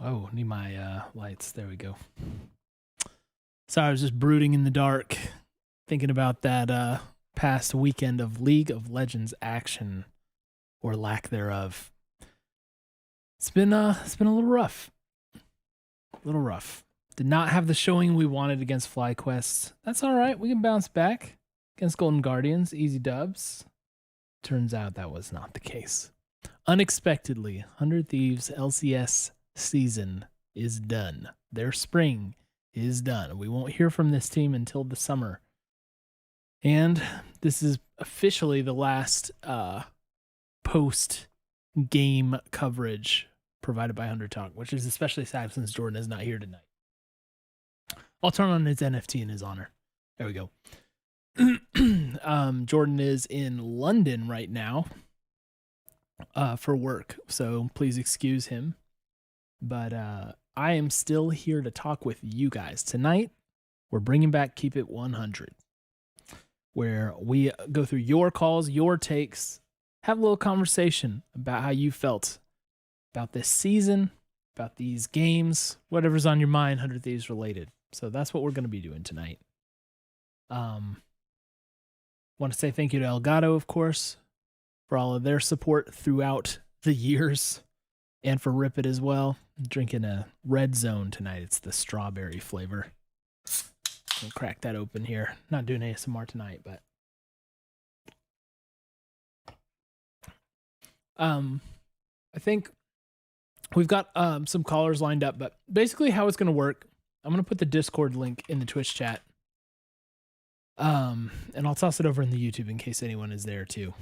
Oh, need my lights. There we go. Sorry, I was just brooding in the dark, thinking about that past weekend of League of Legends action, or lack thereof. It's been a little rough. Did not have the showing we wanted against FlyQuest. That's all right. We can bounce back against Golden Guardians. Easy dubs. Turns out that was not the case. Unexpectedly, 100 Thieves LCS season is done. Their spring is done. We won't hear from this team until the summer. And this is officially the last post-game coverage provided by 100 Talk, which is especially sad since Jordan is not here tonight. I'll turn on his NFT in his honor. There we go. Jordan is in London right now for work, so please excuse him. But I am still here to talk with you guys. Tonight, we're bringing back Keep It 100, where we go through your calls, your takes, have a little conversation about how you felt about this season, about these games, whatever's on your mind, 100 Thieves related. So that's what we're going to be doing tonight. Want to say thank you to Elgato, of course, for all of their support throughout the years, and for Rip It as well. I'm drinking a Red Zone tonight. It's the strawberry flavor. I'll crack that open here. Not doing ASMR tonight, but I think we've got some callers lined up, but basically how it's going to work, I'm going to put the Discord link in the Twitch chat. And I'll toss it over in the YouTube in case anyone is there too.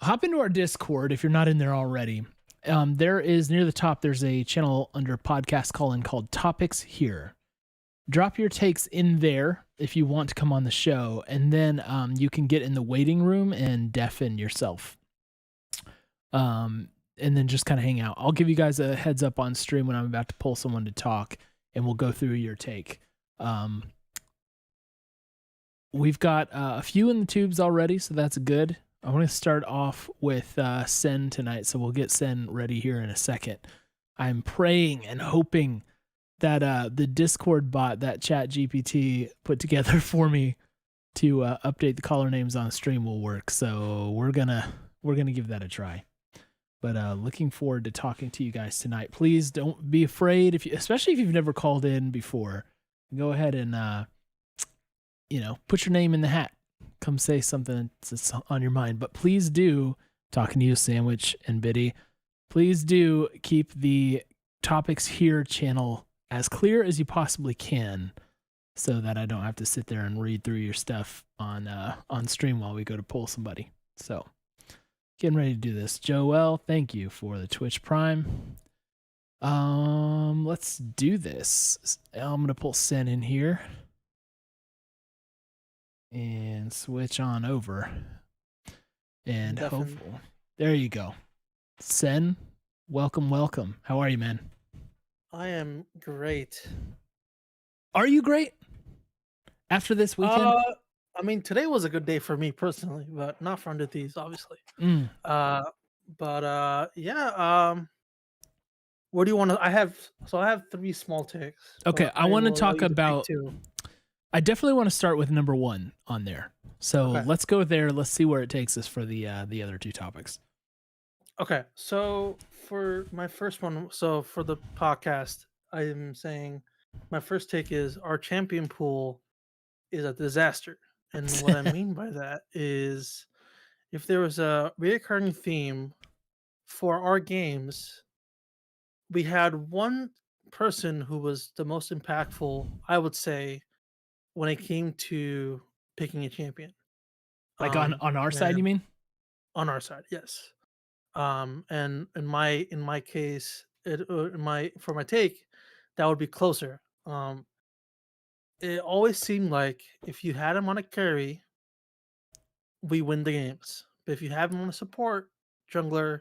Hop into our Discord if you're not in there already. There is near the top, there's a channel under podcast call-in called Topics Here. Drop your takes in there if you want to come on the show, and then you can get in the waiting room and deafen yourself. And then just kind of hang out. I'll give you guys a heads up on stream when I'm about to pull someone to talk, and we'll go through your take. We've got a few in the tubes already, so that's good. I want to start off with Sen tonight, so we'll get Sen ready here in a second. I'm praying and hoping that the Discord bot that ChatGPT put together for me to update the caller names on stream will work. So we're gonna give that a try. But looking forward to talking to you guys tonight. Please don't be afraid, especially if you've never called in before. Go ahead and put your name in the hat. Come say something that's on your mind. But please do, talking to you, Sandwich and Biddy, please do keep the Topics Here channel as clear as you possibly can, so that I don't have to sit there and read through your stuff on stream while we go to pull somebody. So, getting ready to do this. Joel, thank you for the Twitch Prime. Let's do this. I'm gonna pull Sen in here and switch on over, and hopefully, there you go. Sen, welcome. How are you, man? I am great. Are you great after this weekend? I mean, today was a good day for me personally, but not for 100 Thieves, obviously. Where do you want to? I have 3 small takes. Okay, I want to talk about. I definitely want to start with number 1 on there. So Let's go there. Let's see where it takes us for the other 2 topics. Okay, so for my first one, so for the podcast, I am saying my first take is our champion pool is a disaster. And what I mean by that is if there was a recurring theme for our games, we had one person who was the most impactful, I would say, when it came to picking a champion. Like on our side, you mean? On our side, yes. And in my case, for my take, that would be closer. It always seemed like if you had him on a carry, we win the games. But if you have him on a support jungler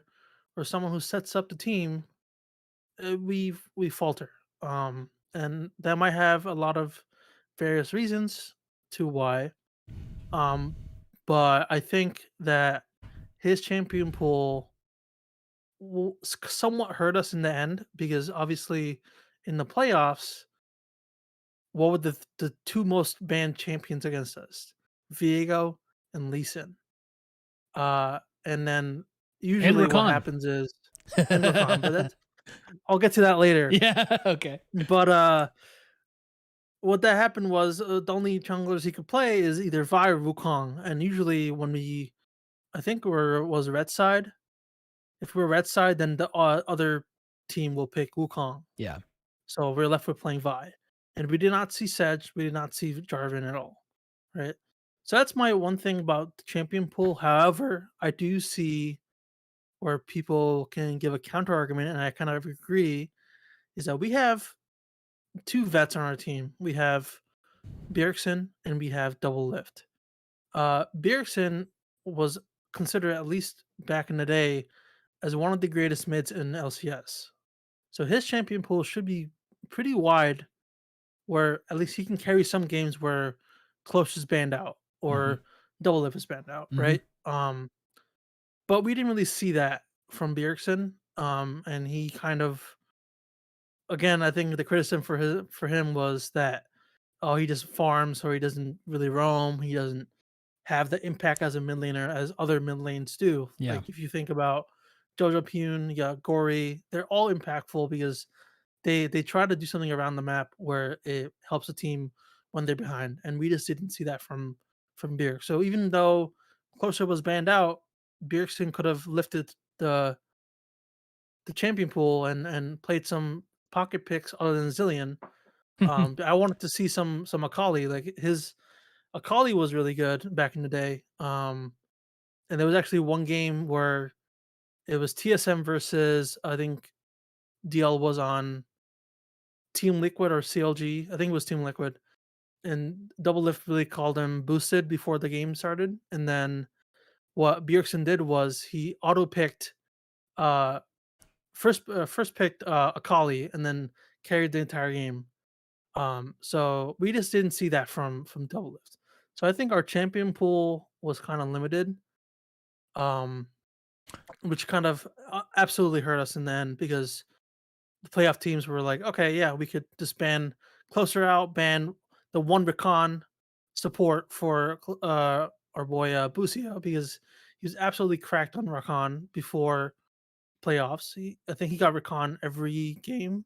or someone who sets up the team, we falter. And that might have a lot of various reasons to why. But I think that his champion pool somewhat hurt us in the end because obviously in the playoffs, what were the two most banned champions against us? Viego and Lee Sin. And then And usually what Rakan. happens is and Rakan, but that's I'll get to that later. Yeah, okay. But what that happened was the only junglers he could play is either Vi or Wukong, and usually when I think was red side. If we're red side, then the other team will pick Wukong. Yeah. So we're left with playing Vi, and we did not see Sedge, we did not see Jarvan at all, right? So that's my one thing about the champion pool. However, I do see where people can give a counter argument, and I kind of agree, is that we have two vets on our team. We have Bjergsen and we have Double Lift. Bjergsen was considered, at least back in the day, as one of the greatest mids in LCS. So his champion pool should be pretty wide, where at least he can carry some games where Close is banned out Mhm. or Double Lift is banned out, Mhm. right? But we didn't really see that from Bjergsen. And he kind of, again, I think the criticism for him was that, oh, he just farms, or he doesn't really roam. He doesn't have the impact as a mid laner as other mid lanes do. Yeah. Like if you think about Jojo Pune, you got Gory, they're all impactful because they try to do something around the map where it helps the team when they're behind, and we just didn't see that from Bjerg. So even though Closer was banned out, Bjergsen could have lifted the champion pool and played some pocket picks other than Zillion. I wanted to see some Akali. Like his Akali was really good back in the day. And there was actually one game where it was TSM versus, I think DL was on Team Liquid or CLG. I think it was Team Liquid. And Double Lift really called him boosted before the game started. And then what Bjergsen did was he auto picked uh first picked Akali and then carried the entire game. So we just didn't see that from Double Lift. So I think our champion pool was kind of limited. Um which kind of absolutely hurt us in the end because the playoff teams were like, okay, yeah, we could just ban Closer out, ban the one Recon support for our boy Busio because he was absolutely cracked on Recon before playoffs. I think he got Recon every game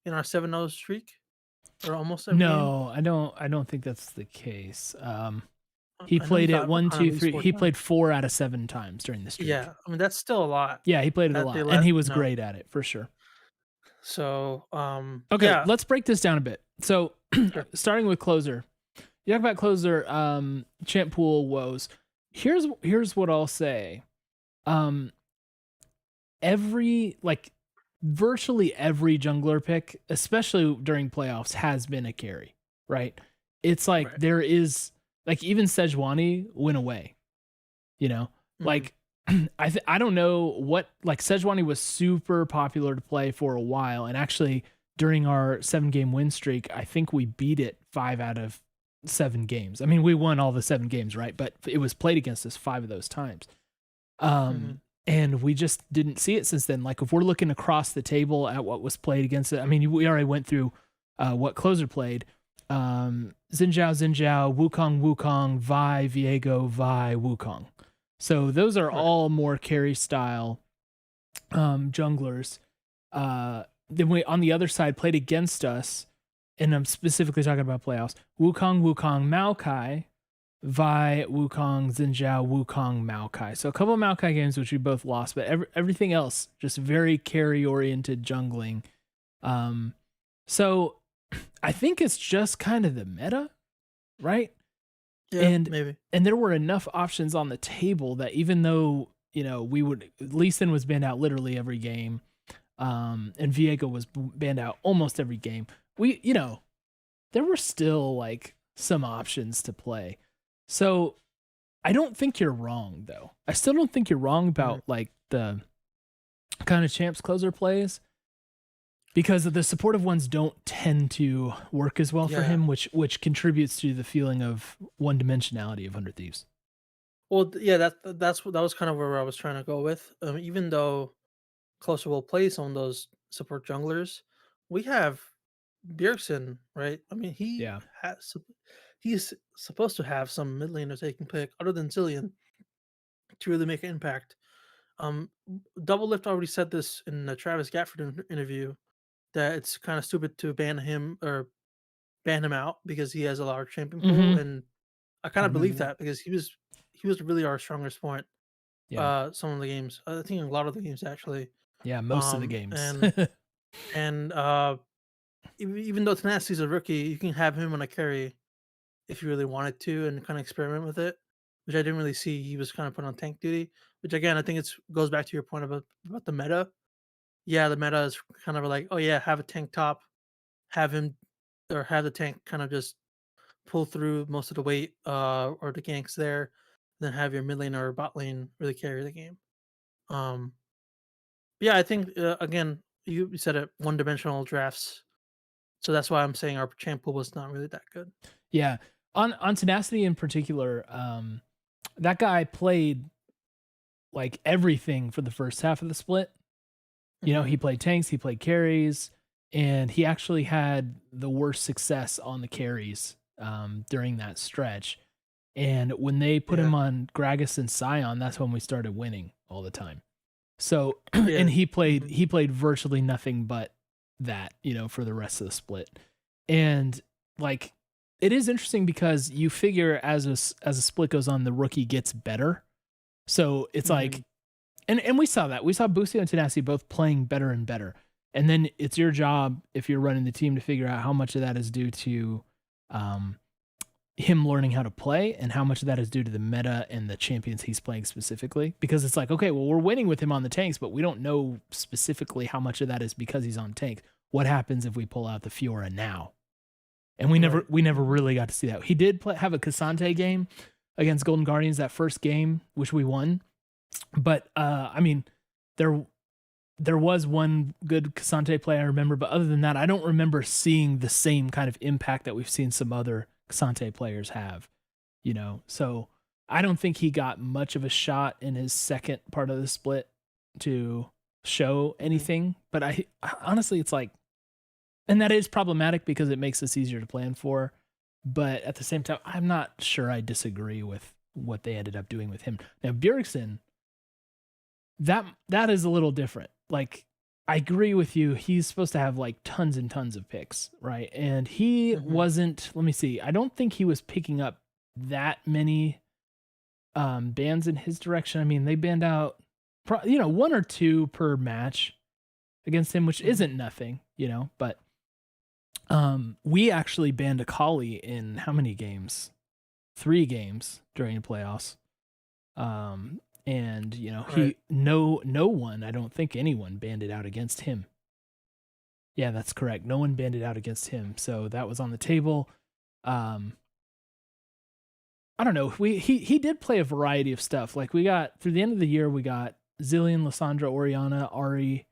in our 7-0 streak, or almost every game. No, I don't think that's the case. He I know he played it got one, Recon at two, least three. four He times. played 4 out of 7 times during the streak. Yeah, I mean that's still a lot Yeah, he played it a that they lot, and let he was no. great at it for sure. So Okay, yeah, let's break this down a bit. So, sure. starting with Closer, you talk about Closer, champ pool woes. Here's what I'll say. Um, virtually every jungler pick, especially during playoffs, has been a carry, right? It's like Right. there is like even Sejuani went away, you know? Mhm. Like I don't know what like Sejuani was super popular to play for a while, and actually during our 7-game win streak, I think we beat it 5 out of 7 games. I mean, we won all the 7 games, right? But it was played against us 5 of those times. Mhm. And we just didn't see it since then. Like if we're looking across the table at what was played against it, I mean, we already went through what Closer played. Xin Zhao, Wukong, Vi, Viego, Vi, Wukong. So those are Right. all more carry style junglers. Then we on the other side played against us, and I'm specifically talking about playoffs. Wukong, Maokai, Vi, Wukong, Xin Zhao, Wukong, Maokai. So a couple of Maokai games which we both lost, but everything else just very carry oriented jungling. So I think it's just kind of the meta, right? Yeah, And maybe. there were enough options on the table that even though we would Lee Sin was banned out literally every game, and Viego was banned out almost every game. We there were still like some options to play. So I don't think you're wrong though. I still don't think you're wrong Mhm. about like the kind of champs Closer plays, because the supportive ones don't tend to work as well for Yeah. him, which contributes to the feeling of one dimensionality of 100 Thieves. Well, yeah, that was kind of where I was trying to go with. Even though closer will play some of those support junglers. We have Bjergsen, right? I mean, Yeah. he's supposed to have some mid laner taking pick other than Zillion to really make an impact. Double Lift already said this in the Travis Gafford interview that it's kind of stupid to ban him out because he has a large champion pool, Mm-hmm. and I I kind of remember believe that. that because he was really our strongest point. Yeah. Some of the games, I think a lot of the games actually. Yeah. Most of the games. And even though Tenacity's a rookie, you can have him on a carry if you really wanted to and kind of experiment with it, which I didn't really see. He was kind of put on tank duty, which again I think it's goes back to your point about the meta. Yeah, the meta is kind of like, oh yeah, have a tank top, have him or have the tank kind of just pull through most of the weight or the ganks there, then have your mid lane or bot lane really carry the game. Um, yeah, I think again you said it, one dimensional drafts, so that's why I'm saying our champ pool was not really that good. Yeah. On Tenacity in particular, that guy played like everything for the first half of the split. You know, Hmm. he played tanks, he played carries, and he actually had the worst success on the carries during that stretch. And when they put Yeah, him on Gragas and Scion, that's when we started winning all the time. So, yeah, and he hmm, played virtually nothing but that, you know, for the rest of the split. And like, it is interesting because you figure as a split goes on, the rookie gets better. So it's hmm, like, and we saw that. We saw Boostio and Tenacity both playing better and better. And then it's your job, if you're running the team, to figure out how much of that is due to um, him learning how to play and how much of that is due to the meta and the champions he's playing specifically. Because it's like, okay, well, we're winning with him on the tanks, but we don't know specifically how much of that is because he's on tank. What happens if we pull out the Fiora now? And right, we never hmm, really got to see that. He did have a Cassante game against Golden Guardians, that first game, which we won. But I mean, there there was one good Cassante play I remember, but other than that, I don't remember seeing the same kind of impact that we've seen some other Cassante players have. You know, so I don't think he got much of a shot in his second part of the split to show hmm, anything. But I honestly, it's like, and that is problematic because it makes us easier to plan for. But at the same time, I'm not sure I disagree with what they ended up doing with him. Now, Bjergsen, that is a little different. Like, I agree with you. He's supposed to have like tons and tons of picks, right? And he hmm, wasn't, let me see. I don't think he was picking up that many bans in his direction. I mean, they banned out one or two per match against him, which hmm. isn't nothing, but we actually banned a collie in how many games? 3 games during the playoffs. And Right. no one, I don't think anyone banned it out against him. Yeah, that's correct. No one banned it out against him. So that was on the table. Um, I don't know. He did play a variety of stuff. Like we got through the end of the year, we got Zillion, Lissandra, Oriana, Ari,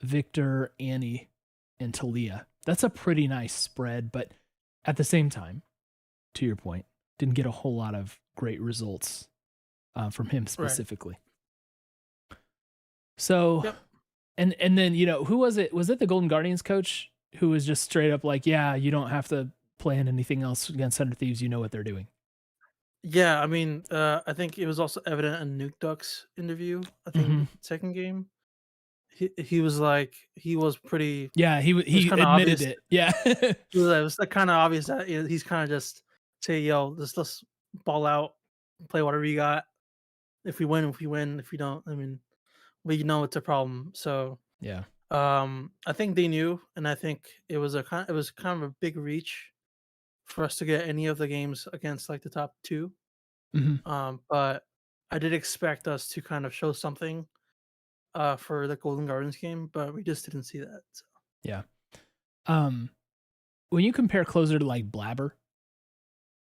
Victor, Annie, and Talia. That's a pretty nice spread, but at the same time, to your point, didn't get a whole lot of great results from him Right. specifically. So, Yep. and then who was it? Was it the Golden Guardians coach who was just straight up like, yeah, you don't have to plan anything else against Thunder Thieves. You know what they're doing. Yeah, I mean, I think it was also evident in Nuke Duck's interview. I Hmm. think second game, he was like he was pretty. Yeah, It was he kind of admitted obvious. it. Yeah. It was like kind of obvious that he's kind of just say, "Yo, let's ball out, play whatever you got. If we win, if we win. If we don't, I mean, we know it's a problem." So, Yeah. I think they knew, and I think it was kind of a big reach for us to get any of the games against like the top two. Hmm. But I did expect us to kind of show something for the Golden Gardens game, but we just didn't see that. So. Yeah. Um, when you compare closer to like Blabber,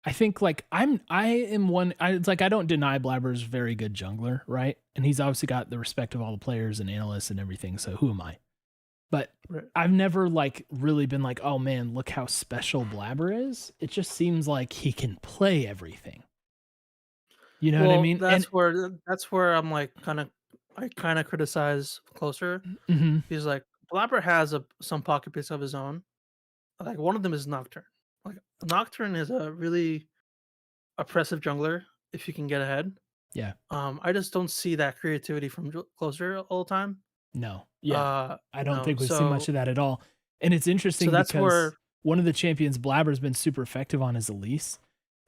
I think like I am one. It's like I don't deny Blabber's very good jungler, right? And he's obviously got the respect of all the players and analysts and everything. So who am I? But Right. I've never like really been like, oh man, look how special Blabber is. It just seems like he can play everything. You know what I Well, mean? And that's where I'm like kind of. I kind of criticize Closer Hmm. because like Blabber has some pocket picks of his own. Like one of them is Nocturne. Like Nocturne is a really oppressive jungler if you can get ahead. Yeah. I just don't see that creativity from Closer all the time. No. Yeah. I don't think we've seen much So of that at all. And it's so interesting that's because where one of the champions Blabber's been super effective on is Elise,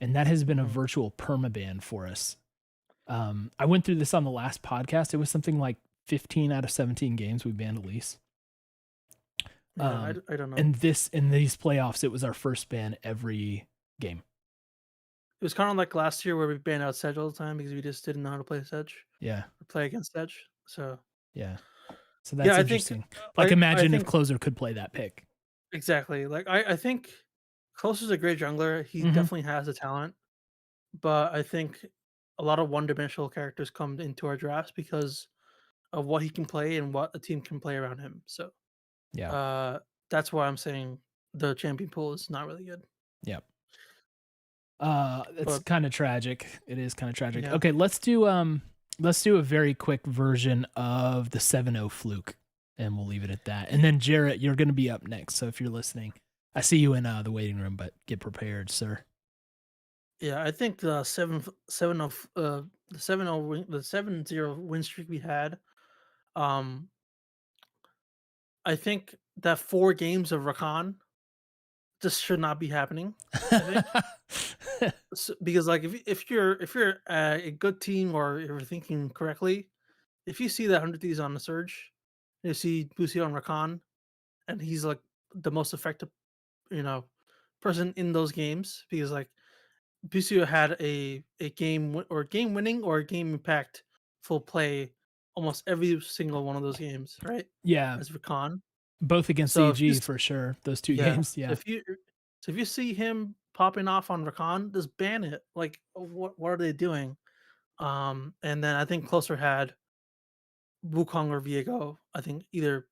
and that has been a mhm, virtual permaban for us. I went through this on the last podcast. It was something like 15 out of 17 games we banned Elise. yeah, Um, I don't know. and this in these playoffs, it was our first ban every game. It was kind of like last year where we banned out Sedge all the time because we just didn't know how to play Sedge Yeah. or play against Sedge. So Yeah. So that's yeah, I think interesting. Like I imagine if think Closer could play that pick. exactly. Like I think Closer's a great jungler. He Hmm. definitely has the talent, but I think a lot of one-dimensional characters come into our drafts because of what he can play and what a team can play around him. So Yeah. uh, that's why I'm saying the champion pool is not really good. Yeah. It's But kind of tragic. It is kind of tragic. yeah, Okay, let's do a very quick version of the 7-0 fluke and we'll leave it at that. And then Jarrett, you're going to be up next. So if you're listening, I see you in the waiting room, but get prepared, sir. yeah, I think the seven of the 7-0 the 7-0 win streak we had. Um, I think that 4 games of Rakan just should not be happening. I think because like if you're a good team or if you're thinking correctly, if you see that 100 Thieves on the surge, you see Busi on Rakan, and he's like the most effective, you know, person in those games because like Busio had a or game winning or game impact full play almost every single one of those games, right? Yeah, As Rakan. both against So if you EG for sure. Those two yeah, games. Yeah. if you see him popping off on Rakan, just ban it. Like what are they doing? And then I think Closer had Wukong or Viego. I think either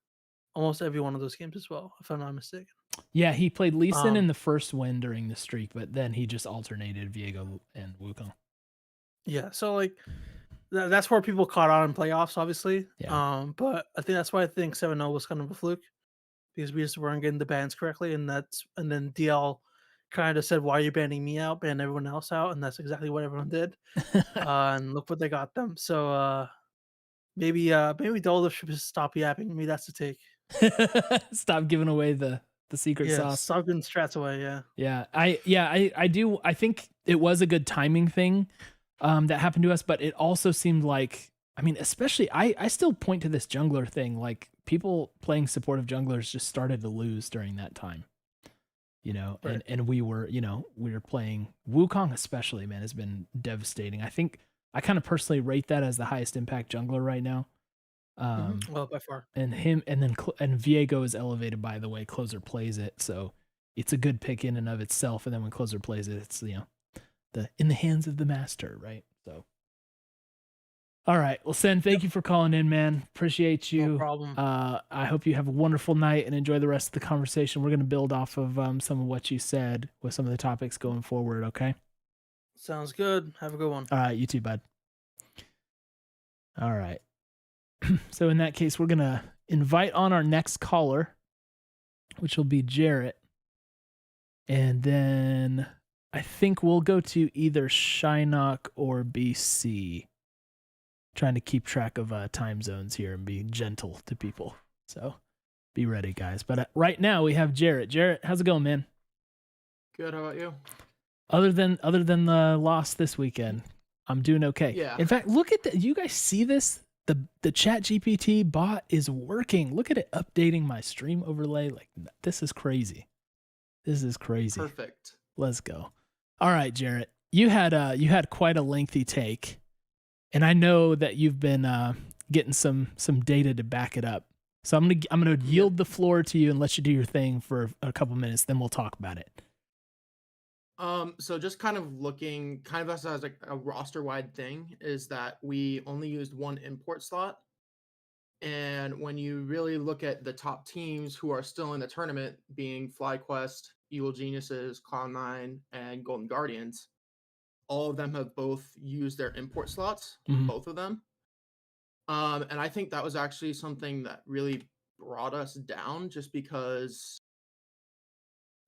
almost every one of those games as well, if I'm not mistaken. Yeah, he played Lee Sin in Um, the first win during the streak, but then he just alternated Viego and Wukong. yeah, so like that's where people caught on in playoffs, obviously. Yeah. But I think that's why I think 7-0 was kind of a fluke because we just weren't getting the bans correctly, and then DL kind of said, "Why are you banning me out? Ban everyone else out," and that's exactly what everyone did. And look what they got them. So maybe Dolph should just stop yapping. Maybe that's the take. Stop giving away the secret Yeah, sauce. stop getting strats away. Yeah. I do I think it was a good timing thing that happened to us, but it also seemed like I mean, especially I still point to this jungler thing, like people playing supportive junglers just started to lose during that time. You know, Right. and we were, we were playing Wukong especially, man, has been devastating. I think I kind of personally rate that as the highest impact jungler right now. Well, by far. And him and then and Viego is elevated by the way Closer plays it, so it's a good pick in and of itself. And then when Closer plays it, it's the in the hands of the master, right? So, all right, well, Sen, Yep. thank you for calling in, man. Appreciate No you. problem. I hope you have a wonderful night and enjoy the rest of the conversation. We're gonna build off of some of what you said with some of the topics going forward. Okay. Sounds good. Have a good one. All right, you too, bud. All right. So in that case, we're gonna invite on our next caller, which will be Jarrett. And then I think we'll go to either Shinnok or BC. Trying to keep track of time zones here and be gentle to people. So be ready, guys. But right now we have Jarrett. Jarrett, how's it going, man? Good. How about you? Other than the loss this weekend, I'm doing okay. Yeah. In fact, look at that. You guys see this? The Chat GPT bot is working. Look at it updating my stream overlay. Like this is crazy. This is crazy. Perfect. Let's go. All right, Jarrett. You had quite a lengthy take, and I know that you've been getting some data to back it up. So I'm gonna yield the floor to you and let you do your thing for a couple minutes. Then we'll talk about it. So just kind of looking kind of as like a roster wide thing is that we only used one import slot. And when you really look at the top teams who are still in the tournament, being FlyQuest, Evil Geniuses, Cloud9, and Golden Guardians, all of them have both used their import slots, Mhm. both of them. And I think that was actually something that really brought us down, just because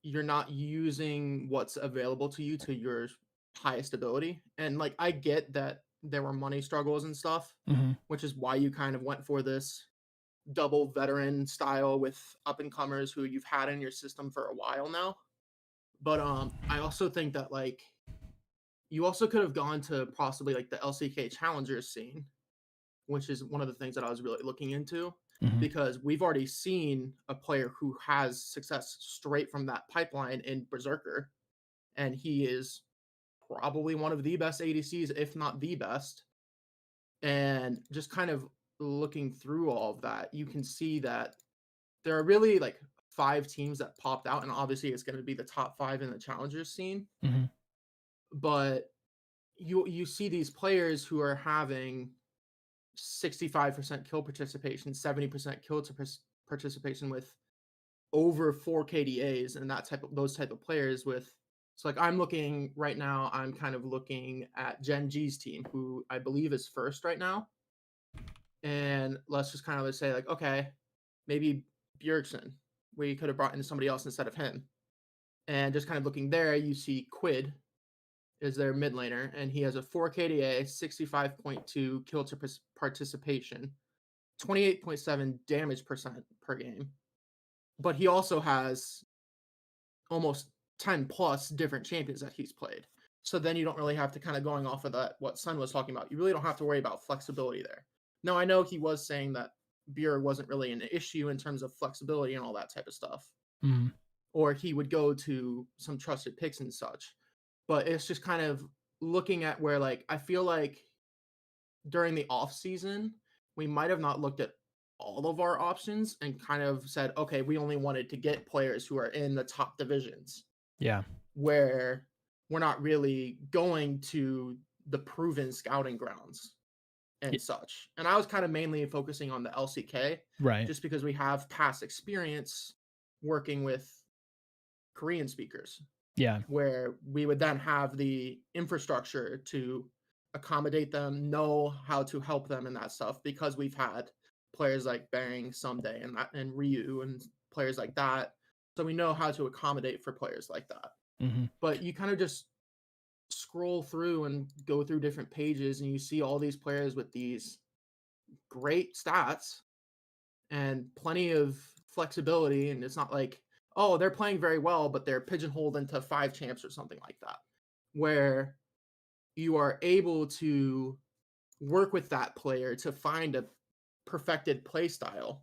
you're not using what's available to you to your highest ability. And like, I get that there were money struggles and stuff, Mm-hmm. which is why you kind of went for this double veteran style with up and comers who you've had in your system for a while now. But I also think that like you also could have gone to possibly like the LCK challengers scene, which is one of the things that I was really looking into, Mm-hmm. because we've already seen a player who has success straight from that pipeline in Berserker, and he is probably one of the best ADCs, if not the best. And just kind of looking through all of that, you can see that there are really like 5 teams that popped out, and obviously it's going to be the top 5 in the challengers scene. Mm-hmm. But you see these players who are having 65% kill participation, 70% kill participation with over 4 KDAs, and those type of players with. So like I'm looking right now, I'm kind of looking at Gen G's team, who I believe is first right now. And let's just kind of say like, okay, maybe Bjergsen, we could have brought in somebody else instead of him. And just kind of looking there, you see Quid is their mid laner, and he has a 4 KDA, 65.2 kill to participation, 28.7 damage percent per game. But he also has almost 10 plus different champions that he's played. So then you don't really have to kind of going off of that, what Sun was talking about. You really don't have to worry about flexibility there. Now, I know he was saying that Bjerg wasn't really an issue in terms of flexibility and all that type of stuff. Mm-hmm. Or he would go to some trusted picks and such. But it's just kind of looking at where, like, I feel like during the off season, we might have not looked at all of our options and kind of said, okay, we only wanted to get players who are in the top divisions. Yeah. Where we're not really going to the proven scouting grounds and such. And I was kind of mainly focusing on the LCK, right? Just because we have past experience working with Korean speakers. Yeah. Where we would then have the infrastructure to accommodate them, know how to help them and that stuff, because we've had players like Bang someday and Ryu and players like that. So we know how to accommodate for players like that. Mm-hmm. But you kind of just scroll through and go through different pages, and you see all these players with these great stats and plenty of flexibility. And it's not like, oh, they're playing very well, but they're pigeonholed into 5 champs or something like that, where you are able to work with that player to find a perfected play style.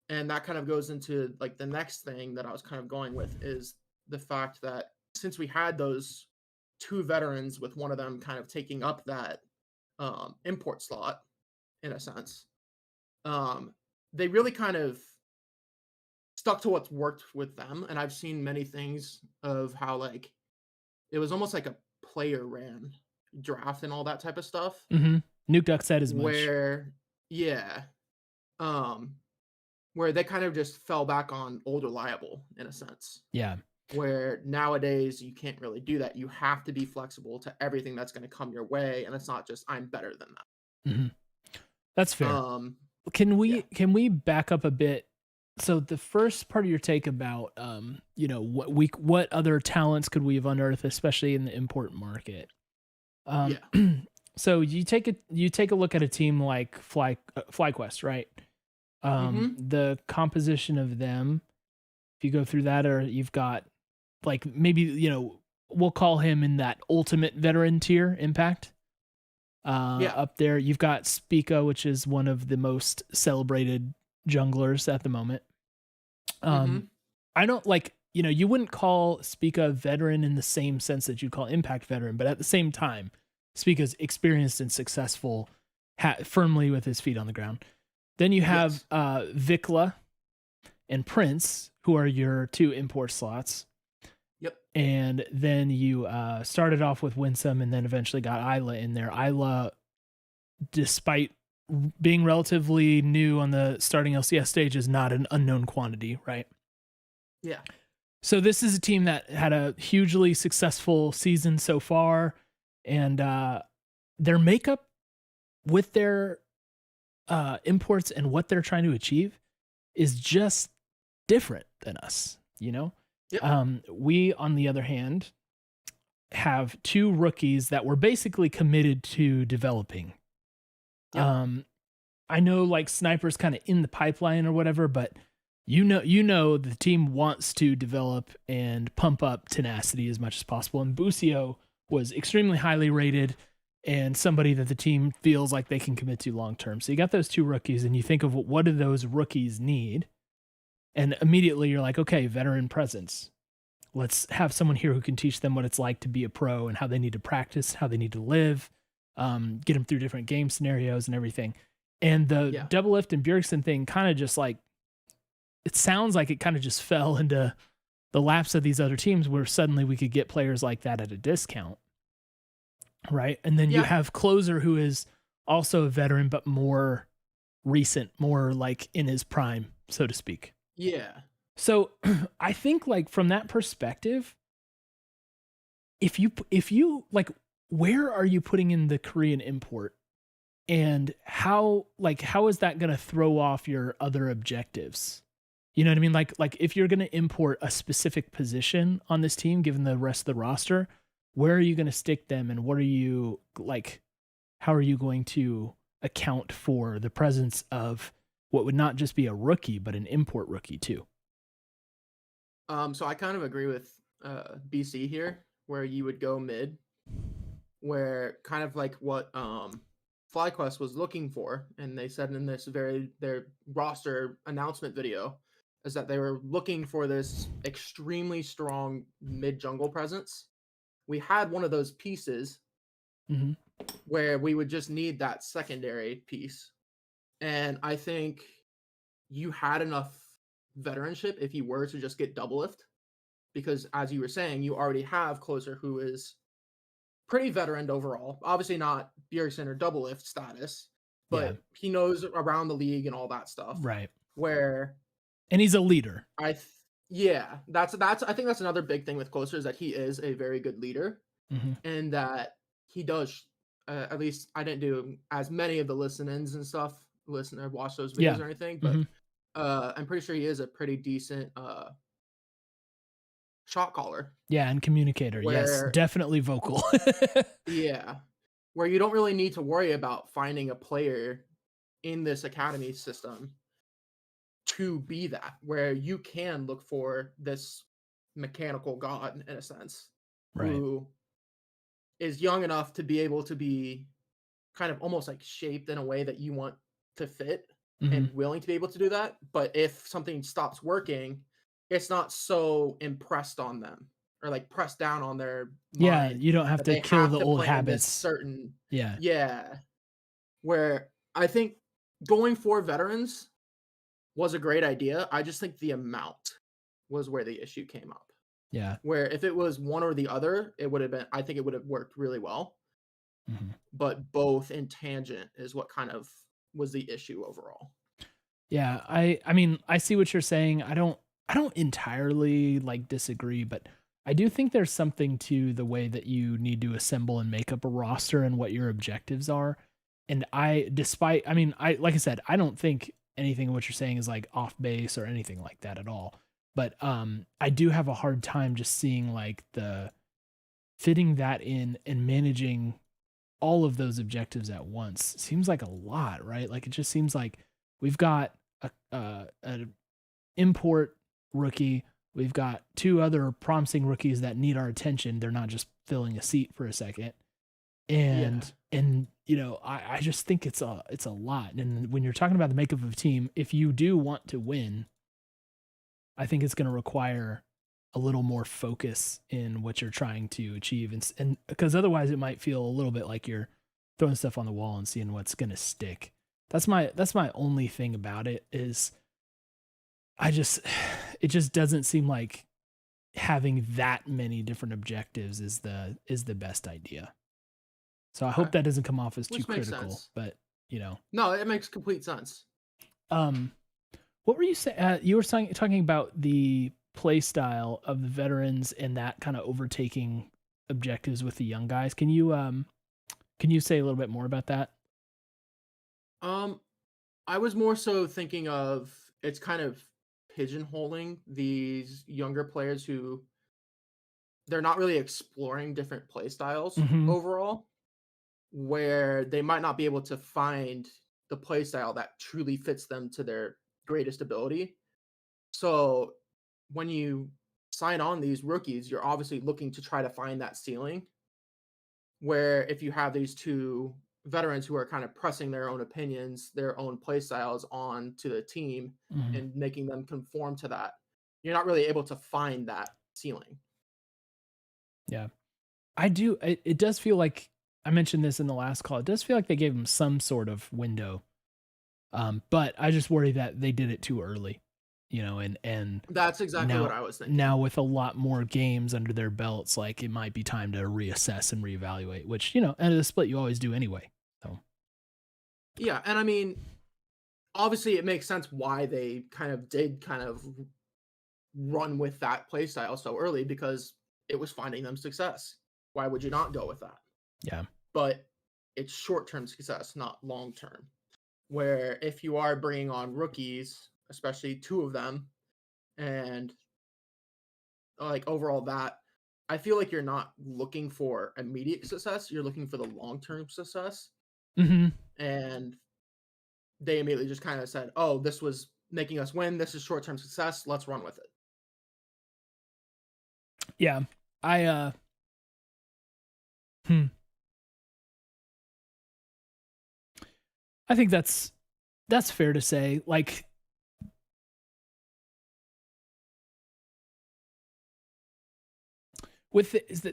And that kind of goes into like the next thing that I was kind of going with, is the fact that since we had those 2 veterans, with one of them kind of taking up that import slot in a sense, they really kind of stuck to what's worked with them. And I've seen many things of how like it was almost like a player ran draft and all that type of stuff. Mm-hmm. Nuke Duck said as much. Where where they kind of just fell back on old reliable in a sense. Yeah. Where nowadays you can't really do that. You have to be flexible to everything that's going to come your way, and it's not just I'm better than that. Mm-hmm. That's fair. Can we back up a bit? So the first part of your take about what other talents could we have unearthed, especially in the import market? So you take a look at a team like FlyQuest, right? The composition of them, if you go through that, or you've got like maybe we'll call him in that ultimate veteran tier, Impact. Up there, you've got Spica, which is one of the most celebrated junglers at the moment. I don't like, you wouldn't call Spica a veteran in the same sense that you call Impact veteran, but at the same time, Spica's experienced and successful, firmly with his feet on the ground. Then you have Vikla and Prince, who are your 2 import slots. Yep. And then you started off with Winsome and then eventually got Isla in there. Isla, despite being relatively new on the starting LCS stage, is not an unknown quantity, right? Yeah. So this is a team that had a hugely successful season so far, and their makeup with their imports and what they're trying to achieve is just different than us, you know? Yep. We, on the other hand, have 2 rookies that were basically committed to developing. Yep. I know like Sniper's kind of in the pipeline or whatever, but the team wants to develop and pump up tenacity as much as possible. And Busio was extremely highly rated and somebody that the team feels like they can commit to long term. So you got those 2 rookies, and you think of what do those rookies need, and immediately you're like, okay, veteran presence. Let's have someone here who can teach them what it's like to be a pro and how they need to practice, how they need to live, get them through different game scenarios and everything. And the Yeah. double lift and Bjergsen thing kind of just like, it sounds like it kind of just fell into the laps of these other teams where suddenly we could get players like that at a discount. Right. And then you Yeah. have Closer, who is also a veteran, but more recent, more like in his prime, so to speak. Yeah. So I think like from that perspective, if you like, where are you putting in the Korean import, and how is that going to throw off your other objectives? You know what I mean? Like if you're going to import a specific position on this team, given the rest of the roster, where are you going to stick them, and what are you like? How are you going to account for the presence of what would not just be a rookie, but an import rookie too? So I kind of agree with BC here, where you would go mid, where kind of like what FlyQuest was looking for, and they said in their roster announcement video, is that they were looking for this extremely strong mid jungle presence. We had one of those pieces Mm-hmm. where we would just need that secondary piece, and I think you had enough veteranship if you were to just get double lift, because as you were saying, you already have Closer, who is pretty veteran overall. Obviously not Bjergsen or double lift status, Yeah. but he knows around the league and all that stuff. Right. Where And he's a leader. yeah, that's I think that's another big thing with Closer, is that he is a very good leader, Mm-hmm. and that he does. At least I didn't do as many of the listen-ins and stuff, or watch those videos Yeah. or anything, but I'm pretty sure he is a pretty decent shot caller. Yeah, and communicator. Yes, Where definitely vocal. yeah, where you don't really need to worry about finding a player in this academy system to be that, where you can look for this mechanical god in a sense, Right. who is young enough to be able to be kind of almost like shaped in a way that you want to fit, Mm-hmm. and willing to be able to do that. But if something stops working, it's not so impressed on them, or like pressed down on their Yeah, mind, you don't have that to they kill have the to old play in this habits. certain Yeah. yeah. Where I think going for veterans was a great idea. I just think the amount was where the issue came up. Yeah. Where if it was one or the other, it would have been, I think it would have worked really well. Mm-hmm. But both in tangent is what kind of was the issue overall. Yeah, I mean, I see what you're saying. I don't entirely like disagree, but I do think there's something to the way that you need to assemble and make up a roster and what your objectives are. And I like I said, I don't think anything of what you're saying is like off base or anything like that at all. But I do have a hard time just seeing like the fitting that in and managing all of those objectives at once. Seems like a lot, right? Like it just seems like we've got an import rookie. We've got 2 other promising rookies that need our attention. They're not just filling a seat for a second. And you know, I just think it's a lot. And when you're talking about the makeup of a team, if you do want to win, I think it's going to require a little more focus in what you're trying to achieve, and because otherwise it might feel a little bit like you're throwing stuff on the wall and seeing what's going to stick. That's my only thing about it, is it just doesn't seem like having that many different objectives is the best idea. So I hope that doesn't come off as too critical, but you know. No, it makes complete sense. What were you saying? You were talking about the play style of the veterans and that kind of overtaking objectives with the young guys. Can you say a little bit more about that? I was more so thinking of it's kind of pigeonholing these younger players who they're not really exploring different play styles Mm-hmm. overall, where they might not be able to find the play style that truly fits them to their greatest ability. So when you sign on these rookies, you're obviously looking to try to find that ceiling. Where if you have these two veterans who are kind of pressing their own opinions, their own play styles on to the team Mm-hmm. and making them conform to that, you're not really able to find that ceiling. Yeah. I do. It does feel like I mentioned this in the last call. It does feel like they gave him some sort of window. But I just worry that they did it too early, and That's exactly what I was thinking. now with a lot more games under their belts, like it might be time to reassess and reevaluate, which, at a split you always do anyway. So Yeah, and I mean, obviously it makes sense why they did run with that play style so early because it was finding them success. Why would you not go with that? yeah. But it's short-term success, not long-term. Where if you are bringing on rookies, especially two of them, and like overall that, I feel like you're not looking for immediate success, you're looking for the long-term success. Mm-hmm. And they immediately just kind of said, "Oh, this was making us win. This is short-term success. Let's run with it." Yeah. Hmm. I think that's fair to say. Like,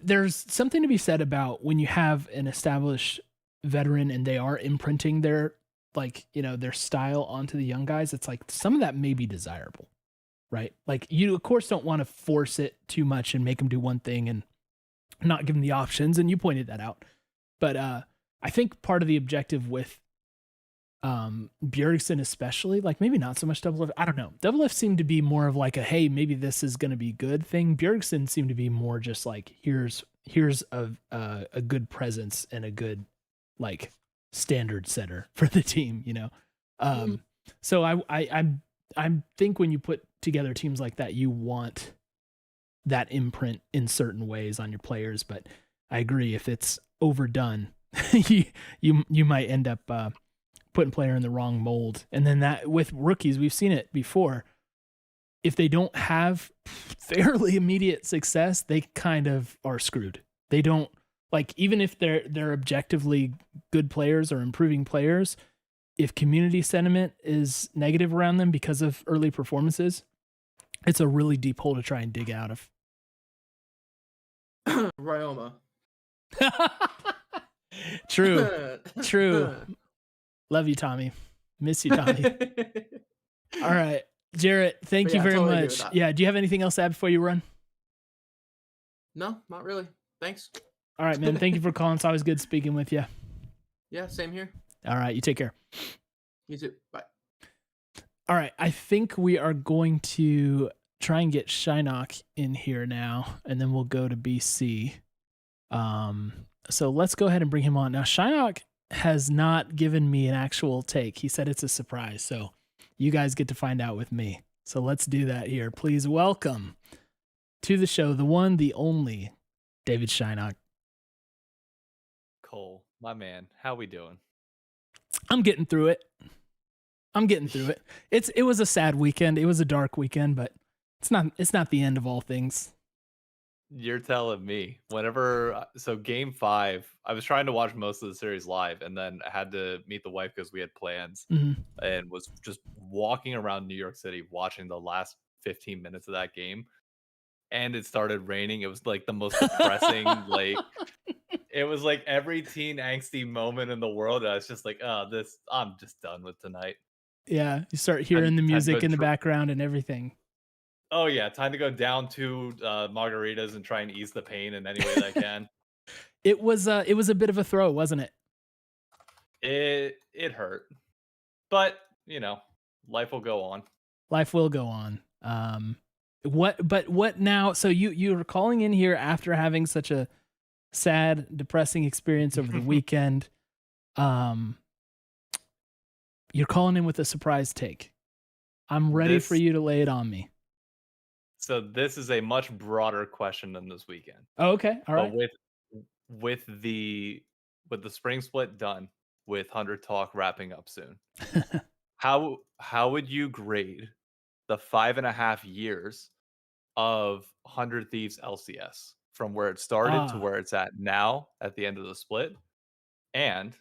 there's something to be said about when you have an established veteran and they are imprinting their their style onto the young guys. It's like some of that may be desirable, right? Like, you of course don't want to force it too much and make them do one thing and not give them the options. And you pointed that out. But I think part of the objective with Bjergsen especially, like maybe not so much Double F. I don't know. Double F seemed to be more of like a, hey, maybe this is going to be good thing. Bjergsen seemed to be more just like, here's a good presence and a good like standard setter for the team, So I think when you put together teams like that, you want that imprint in certain ways on your players. But I agree, if it's overdone, you might end up putting player in the wrong mold. And then that with rookies, we've seen it before. If they don't have fairly immediate success, they kind of are screwed. They don't, like, even if they're objectively good players or improving players, if community sentiment is negative around them because of early performances, it's a really deep hole to try and dig out of. Ryoma. True. Love you, Tommy. Miss you, Tommy. All right. Jarrett, thank you very much. Yeah, do you have anything else to add before you run? No, not really. Thanks. All right, man. Thank you for calling. It's always good speaking with you. Yeah, same here. All right. You take care. You too. Bye. All right. I think we are going to try and get Shynock in here now, and then we'll go to BC. So let's go ahead and bring him on. Now, Shynock has not given me an actual take. He said it's a surprise. So you guys get to find out with me. So let's do that here. Please welcome to the show, the one, the only, David Shynock. Cole, my man, how we doing? I'm getting through it. It was a sad weekend. It was a dark weekend, but it's not the end of all things. You're telling me. So game 5, I was trying to watch most of the series live, and then I had to meet the wife because we had plans, and was just walking around New York City watching the last 15 minutes of that game, and it started raining. It was like the most depressing, like it was like every teen angsty moment in the world. I was just like, I'm just done with tonight. Yeah, you start hearing the music in the background and everything. Oh yeah, time to go down 2 margaritas and try and ease the pain in any way that I can. It was a bit of a throw, wasn't it? It hurt, but life will go on. Life will go on. What now? So you're calling in here after having such a sad, depressing experience over the weekend. You're calling in with a surprise take. I'm ready for This you to lay it on me. so this is a much broader question than this weekend. Oh, okay. All But right. with the with the spring split done, with 100 Talk wrapping up soon, how would you grade the 5.5 years of 100 Thieves LCS from where it started to Ah, where it's at now at the end of the split? And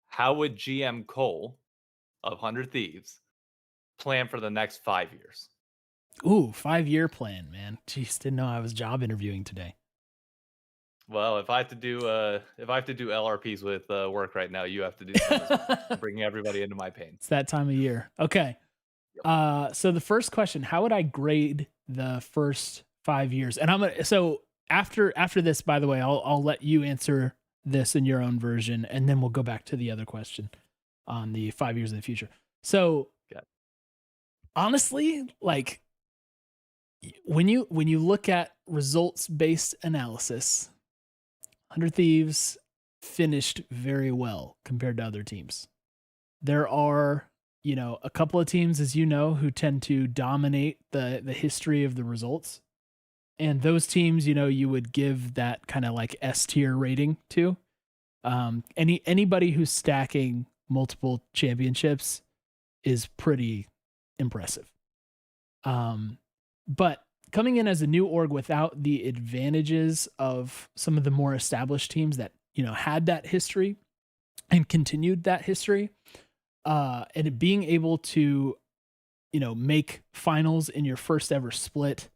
how would GM Cole of 100 Thieves plan for the next 5 years? ooh, 5-year plan, man. Jeez, didn't know I was job interviewing today. Well, if I have to do LRPs with work right now, you have to do some as well. I'm bringing everybody into my pain. It's that time of year. Okay. So the first question, how would I grade the first 5 years? And I'm gonna so after this, by the way, I'll let you answer this in your own version, and then we'll go back to the other question on the 5 years in the future. So Okay. honestly, like when you look at results based analysis, 100 Thieves finished very well compared to other teams. There are, a couple of teams, as you know, who tend to dominate the history of the results. And those teams, you would give that kind of like S tier rating to. Anybody who's stacking multiple championships is pretty impressive. But coming in as a new org without the advantages of some of the more established teams that, had that history and continued that history, and being able to, make finals in your first ever split.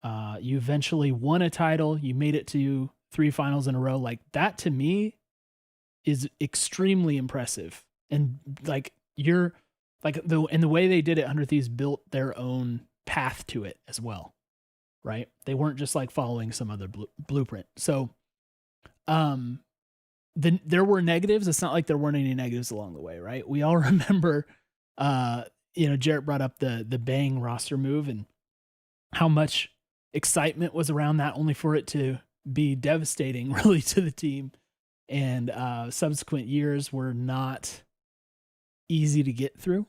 You eventually won a title. You made it to 3 finals in a row. Like that to me is extremely impressive. And like you're like the way they did it, 100 Thieves built their own path to it as well, right? They weren't just like following some other blueprint. So, there were negatives. It's not like there weren't any negatives along the way, right? We all remember, Jarrett brought up the bang roster move and how much excitement was around that, only for it to be devastating really to the team. And subsequent years were not easy to get through.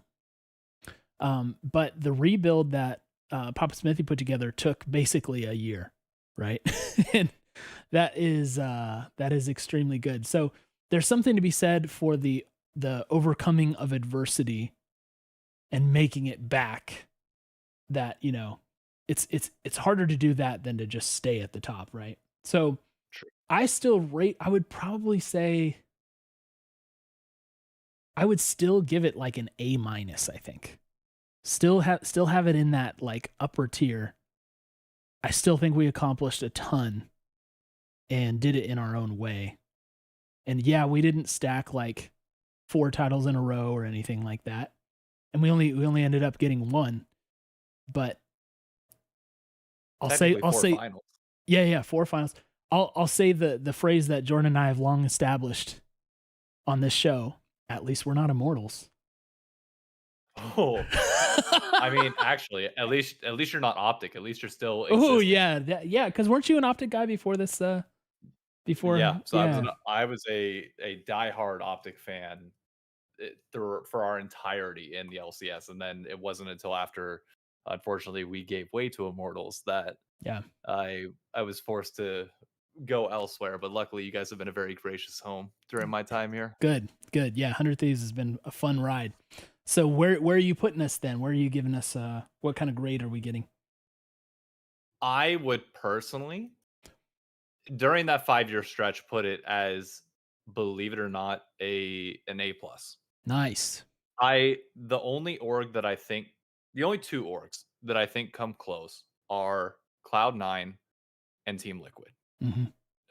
But the rebuild that Papa Smithy put together took basically a year, right? And that is extremely good. So there's something to be said for the overcoming of adversity and making it back. That it's harder to do that than to just stay at the top, right? So True. I would probably say I would still give it like an A-, I think. Still have it in that like upper tier. I still think we accomplished a ton and did it in our own way. And yeah, we didn't stack like 4 titles in a row or anything like that. And we only ended up getting 1. But I'll say finals. Yeah, 4 finals. I'll say the phrase that Jordan and I have long established on this show. At least we're not immortals. Oh, I mean, actually, at least you're not Optic. At least you're still Oh existing. yeah, because weren't you an Optic guy before this? Yeah, so I was a diehard Optic fan for our entirety in the LCS, and then it wasn't until after, unfortunately, we gave way to Immortals that Yeah. I was forced to go elsewhere. But luckily, you guys have been a very gracious home during my time here. Good. Yeah, 100 Thieves has been a fun ride. So where are you putting us then? Where are you giving us? What kind of grade are we getting? I would personally, during that 5-year stretch, put it as, believe it or not, an A+. Nice. The only 2 orgs that I think come close are Cloud9 and Team Liquid. Mm-hmm.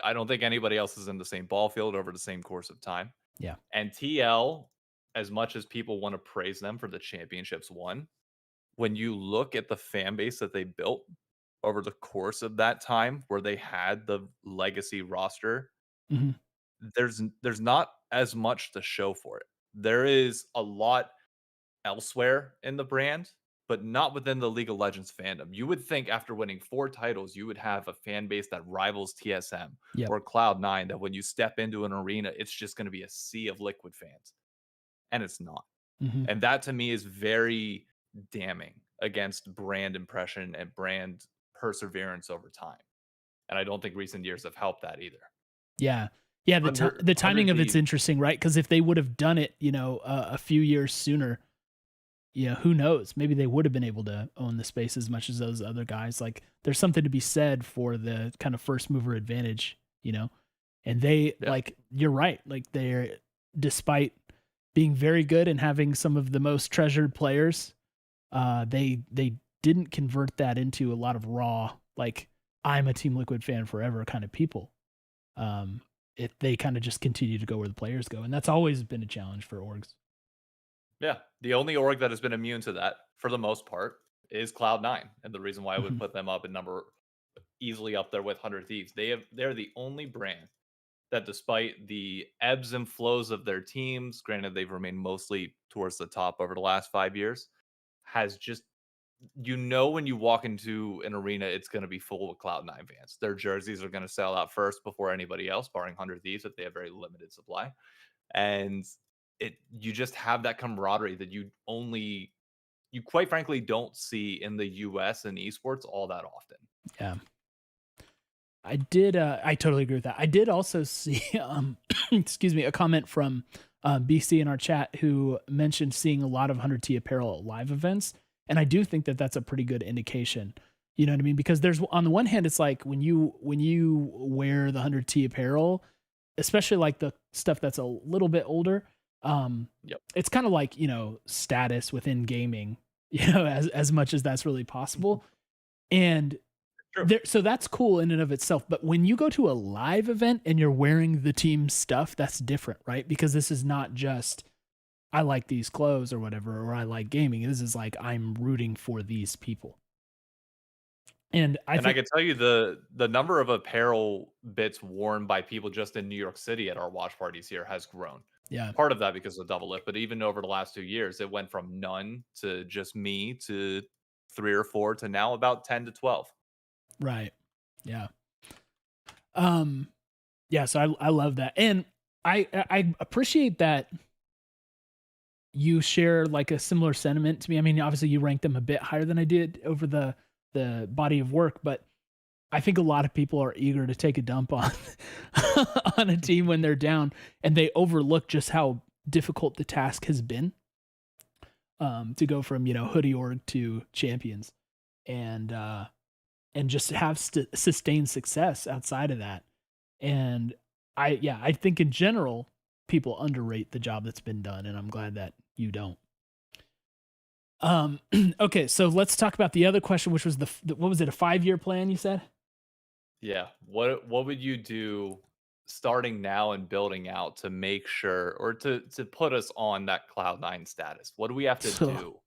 I don't think anybody else is in the same ball field over the same course of time. Yeah. And TL, as much as people want to praise them for the championships won, when you look at the fan base that they built over the course of that time, where they had the legacy roster, Mm-hmm. there's not as much to show for it. There is a lot elsewhere in the brand, but not within the League of Legends fandom. You would think after winning 4 titles, you would have a fan base that rivals TSM or Cloud9, that when you step into an arena, it's just going to be a sea of Liquid fans. And it's not. And that to me is very damning against brand impression and brand perseverance over time. And I don't think recent years have helped that either. Yeah. Yeah, the timing of it's interesting, right? Because if they would have done it, a few years sooner, who knows? Maybe they would have been able to own the space as much as those other guys. Like, there's something to be said for the kind of first mover advantage, and they like, you're right. Like, they're, despite being very good and having some of the most treasured players, they didn't convert that into a lot of raw, like, I'm a Team Liquid fan forever kind of people. They kind of just continue to go where the players go, and that's always been a challenge for orgs. Yeah, the only org that has been immune to that, for the most part, is Cloud9, and the reason why I would put them up in number easily up there with 100 Thieves. They're the only brand that, despite the ebbs and flows of their teams, granted they've remained mostly towards the top over the last 5 years, has just, when you walk into an arena, it's going to be full of Cloud9 fans. Their jerseys are going to sell out first before anybody else, barring 100 Thieves if they have very limited supply. And you just have that camaraderie that you quite frankly don't see in the US and esports all that often. Yeah. I totally agree with that. I did also see, excuse me, a comment from BC in our chat who mentioned seeing a lot of 100T apparel at live events. And I do think that that's a pretty good indication. You know what I mean? Because there's, on the one hand, it's like when you wear the 100T apparel, especially like the stuff that's a little bit older, it's kind of like, status within gaming, as much as that's really possible. And so that's cool in and of itself. But when you go to a live event and you're wearing the team stuff, that's different, right? Because this is not just, I like these clothes or whatever, or I like gaming. This is like, I'm rooting for these people. And I can tell you the number of apparel bits worn by people just in New York City at our watch parties here has grown. Yeah. Part of that because of Double Lift, but even over the last 2 years, it went from none to just me to 3 or 4 to now about 10 to 12. Right. Yeah. Yeah. So I love that. And I appreciate that you share like a similar sentiment to me. I mean, obviously you rank them a bit higher than I did over the body of work, but I think a lot of people are eager to take a dump on on a team when they're down, and they overlook just how difficult the task has been to go from hoodie org to champions, and just have sustained success outside of that. And I think in general people underrate the job that's been done, and I'm glad that you don't. Okay, so let's talk about the other question, which was what was it, a 5-year plan you said? Yeah. What would you do starting now and building out to make sure, or to put us on that Cloud9 status? What do we have to do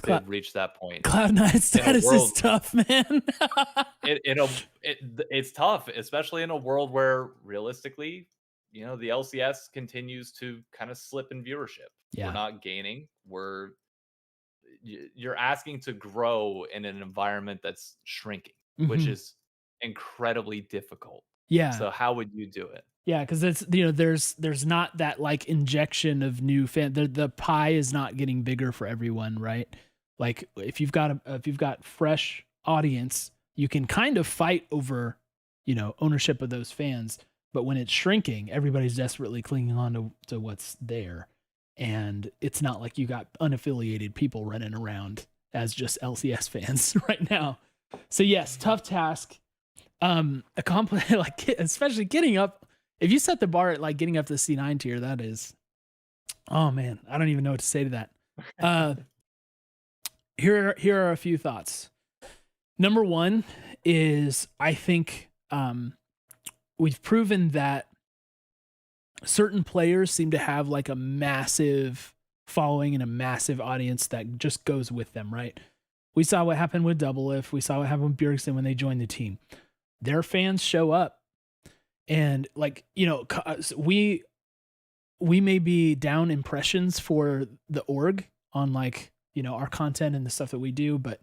to reach that point? Cloud9 status is tough, man. It's tough, especially in a world where realistically, the LCS continues to kind of slip in viewership. Yeah. We're not gaining. You're asking to grow in an environment that's shrinking, which is incredibly difficult. Yeah. So how would you do it? Yeah, because it's there's not that like injection of new fan. The pie is not getting bigger for everyone, right? Like if you've got fresh audience, you can kind of fight over ownership of those fans. But when it's shrinking, everybody's desperately clinging on to what's there. And it's not like you got unaffiliated people running around as just LCS fans right now. So yes, tough task. Like especially getting up. If you set the bar at like getting up to the C9 tier, that is, oh man, I don't even know what to say to that. Here are a few thoughts. Number one is I think we've proven that certain players seem to have like a massive following and a massive audience that just goes with them, right? We saw what happened with Double Lift. We saw what happened with Bjergsen when they joined the team. Their fans show up. And like, we may be down impressions for the org on like, our content and the stuff that we do, but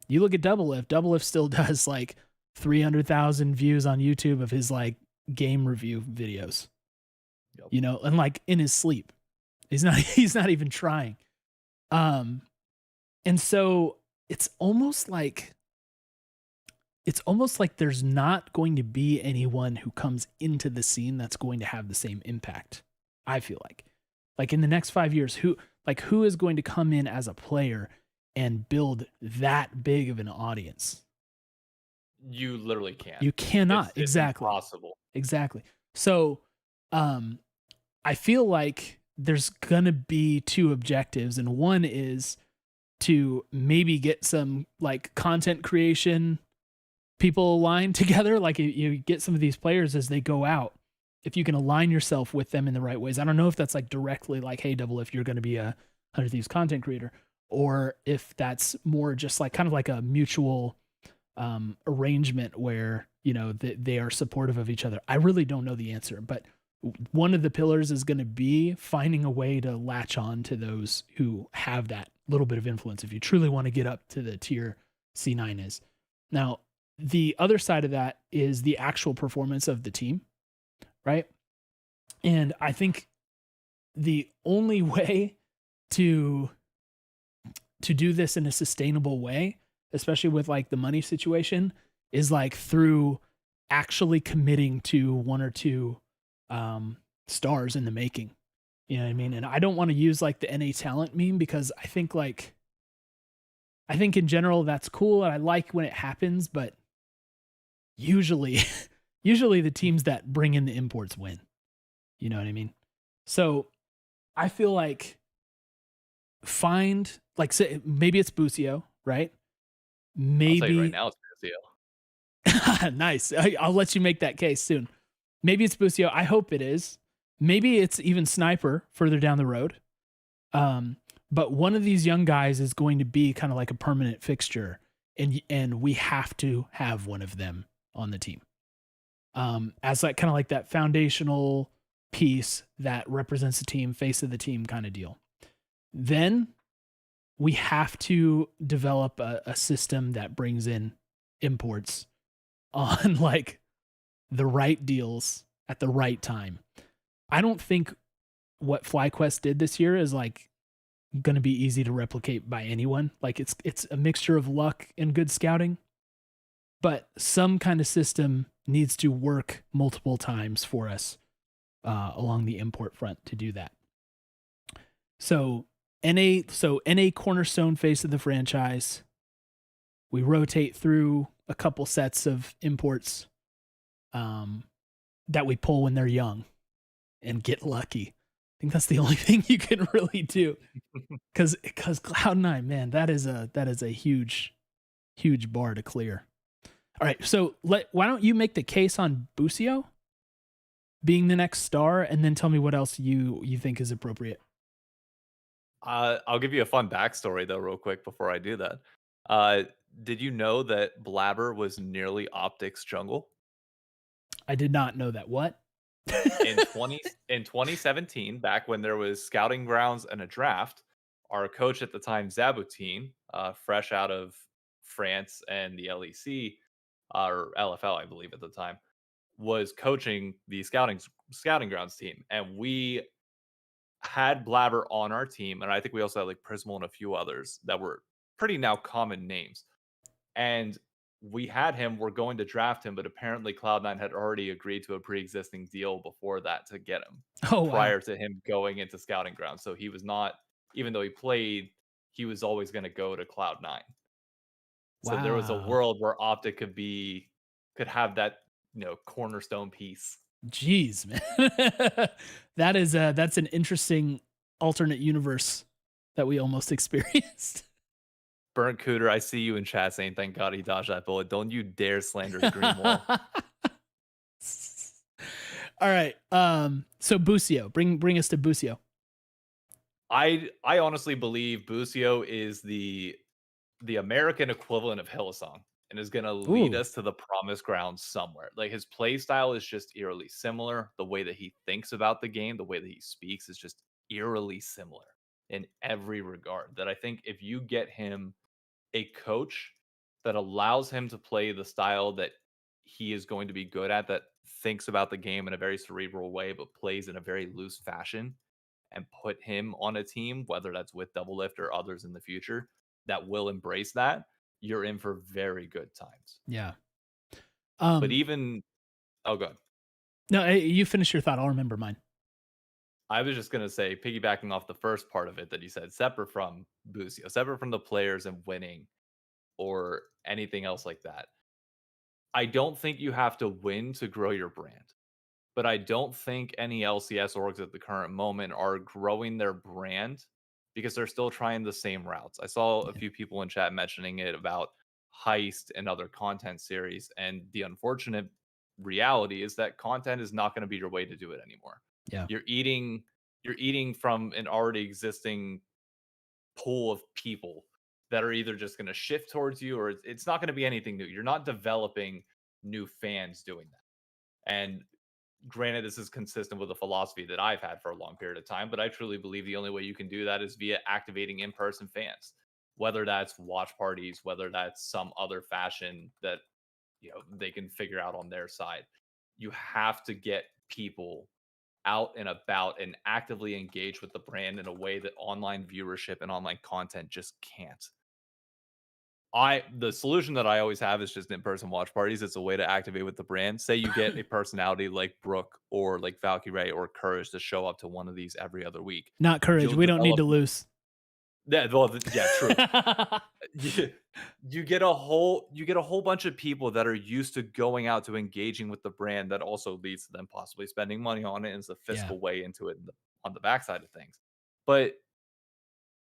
you look at Double Lift still does like 300,000 views on YouTube of his like game review videos. Yep. And like in his sleep. He's not he's not even trying. Um and so it's almost like there's not going to be anyone who comes into the scene that's going to have the same impact. I feel like in the next 5 years, who is going to come in as a player and build that big of an audience? You literally can't. You cannot. It's Exactly. impossible. Exactly. So, I feel like there's gonna be two objectives, and one is to maybe get some like content creation people aligned together. Like you get some of these players as they go out, if you can align yourself with them in the right ways. I don't know if that's like directly like, hey, Double, if you're going to be a 100 Thieves content creator, or if that's more just like kind of like a mutual arrangement where, you know, they are supportive of each other. I really don't know the answer, but one of the pillars is going to be finding a way to latch on to those who have that little bit of influence if you truly want to get up to the tier C9 is. Now, the other side of that is the actual performance of the team, right? And I think the only way to do this in a sustainable way, especially with like the money situation, is like through actually committing to one or two stars in the making. You know what I mean? And I don't want to use like the NA talent meme, because I think in general that's cool and I like when it happens, but usually the teams that bring in the imports win. You know what I mean? So I feel like find like, say, maybe it's Busio, right? Maybe I'll tell you right now, it's Busio. Nice. I'll let you make that case soon. Maybe it's Busio. I hope it is. Maybe it's even Sniper further down the road. But one of these young guys is going to be kind of like a permanent fixture, and we have to have one of them on the team. As like kind of like that foundational piece that represents the team, face of the team kind of deal. Then we have to develop a system that brings in imports on like the right deals at the right time. I don't think what FlyQuest did this year is like going to be easy to replicate by anyone. Like it's a mixture of luck and good scouting, but some kind of system needs to work multiple times for us along the import front to do that. So NA cornerstone face of the franchise. We rotate through a couple sets of imports that we pull when they're young and get lucky. I think that's the only thing you can really do. Because Cloud9, man, that is a huge bar to clear. All right, so why don't you make the case on Busio being the next star, and then tell me what else you think is appropriate. I'll give you a fun backstory though, real quick before I do that. Did you know that Blabber was nearly Optic's jungle? I did not know that. What? in 2017, back when there was scouting grounds and a draft, our coach at the time, Zaboutine, fresh out of France and the LEC, or LFL, I believe at the time, was coaching the scouting grounds team, and we had Blabber on our team, and I think we also had like Prismal and a few others that were pretty now common names. And we had him, we're going to draft him, but apparently Cloud9 had already agreed to a pre-existing deal before that to get him prior to him going into scouting grounds. So he was not, even though he played, he was always going to go to Cloud9. So there was a world where Optic could have that, cornerstone piece. Jeez, man. That's an interesting alternate universe that we almost experienced. Burnt Cooter, I see you in chat saying, thank God he dodged that bullet. Don't you dare slander Green Wall. All right. So Busio, bring us to Busio. I honestly believe Busio is the American equivalent of Hillsong and is going to lead us to the promised ground somewhere. Like his play style is just eerily similar. The way that he thinks about the game, the way that he speaks is just eerily similar in every regard. That I think if you get him a coach that allows him to play the style that he is going to be good at, that thinks about the game in a very cerebral way, but plays in a very loose fashion, and put him on a team, whether that's with Double Lift or others in the future, that will embrace that, you're in for very good times. Yeah. But even good. No, you finish your thought. I'll remember mine. I was just gonna say, piggybacking off the first part of it that you said, separate from Busio, separate from the players and winning or anything else like that. I don't think you have to win to grow your brand. But I don't think any LCS orgs at the current moment are growing their brand because they're still trying the same routes. I saw a few people in chat mentioning it about Heist and other content series, and the unfortunate reality is that content is not going to be your way to do it anymore. Yeah. You're eating from an already existing pool of people that are either just going to shift towards you or it's not going to be anything new. You're not developing new fans doing that. And granted, this is consistent with a philosophy that I've had for a long period of time, but I truly believe the only way you can do that is via activating in-person fans, whether that's watch parties, whether that's some other fashion that they can figure out on their side. You have to get people out and about and actively engage with the brand in a way that online viewership and online content just can't. The solution that I always have is just in-person watch parties. It's a way to activate with the brand. Say you get a personality like Brooke or like Valkyrie or Courage to show up to one of these every other week. Not Courage. You'll We don't need to lose. Yeah, true. you get a whole bunch of people that are used to going out to engaging with the brand that also leads to them possibly spending money on it and it's a fiscal way into it on the backside of things. But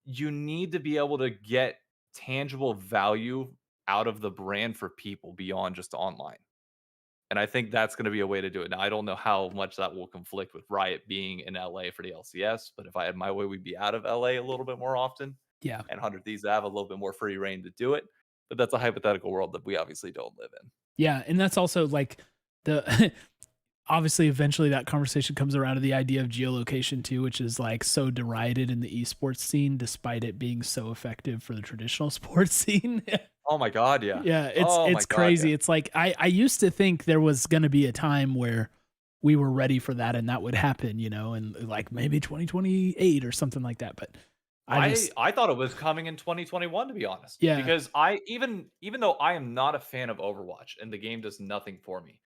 you need to be able to get tangible value out of the brand for people beyond just online. And I think that's going to be a way to do it. Now, I don't know how much that will conflict with Riot being in LA for the LCS, but if I had my way, we'd be out of LA a little bit more often. Yeah. And 100 Thieves have a little bit more free reign to do it. But that's a hypothetical world that we obviously don't live in. Yeah. And that's also like the obviously eventually that conversation comes around to the idea of geolocation too, which is like so derided in the esports scene, despite it being so effective for the traditional sports scene. Oh my God, yeah. Yeah, it's crazy. Yeah. It's like I used to think there was going to be a time where we were ready for that and that would happen, and like maybe 2028 or something like that. But I thought it was coming in 2021, to be honest. Yeah. Because I even though I am not a fan of Overwatch and the game does nothing for me,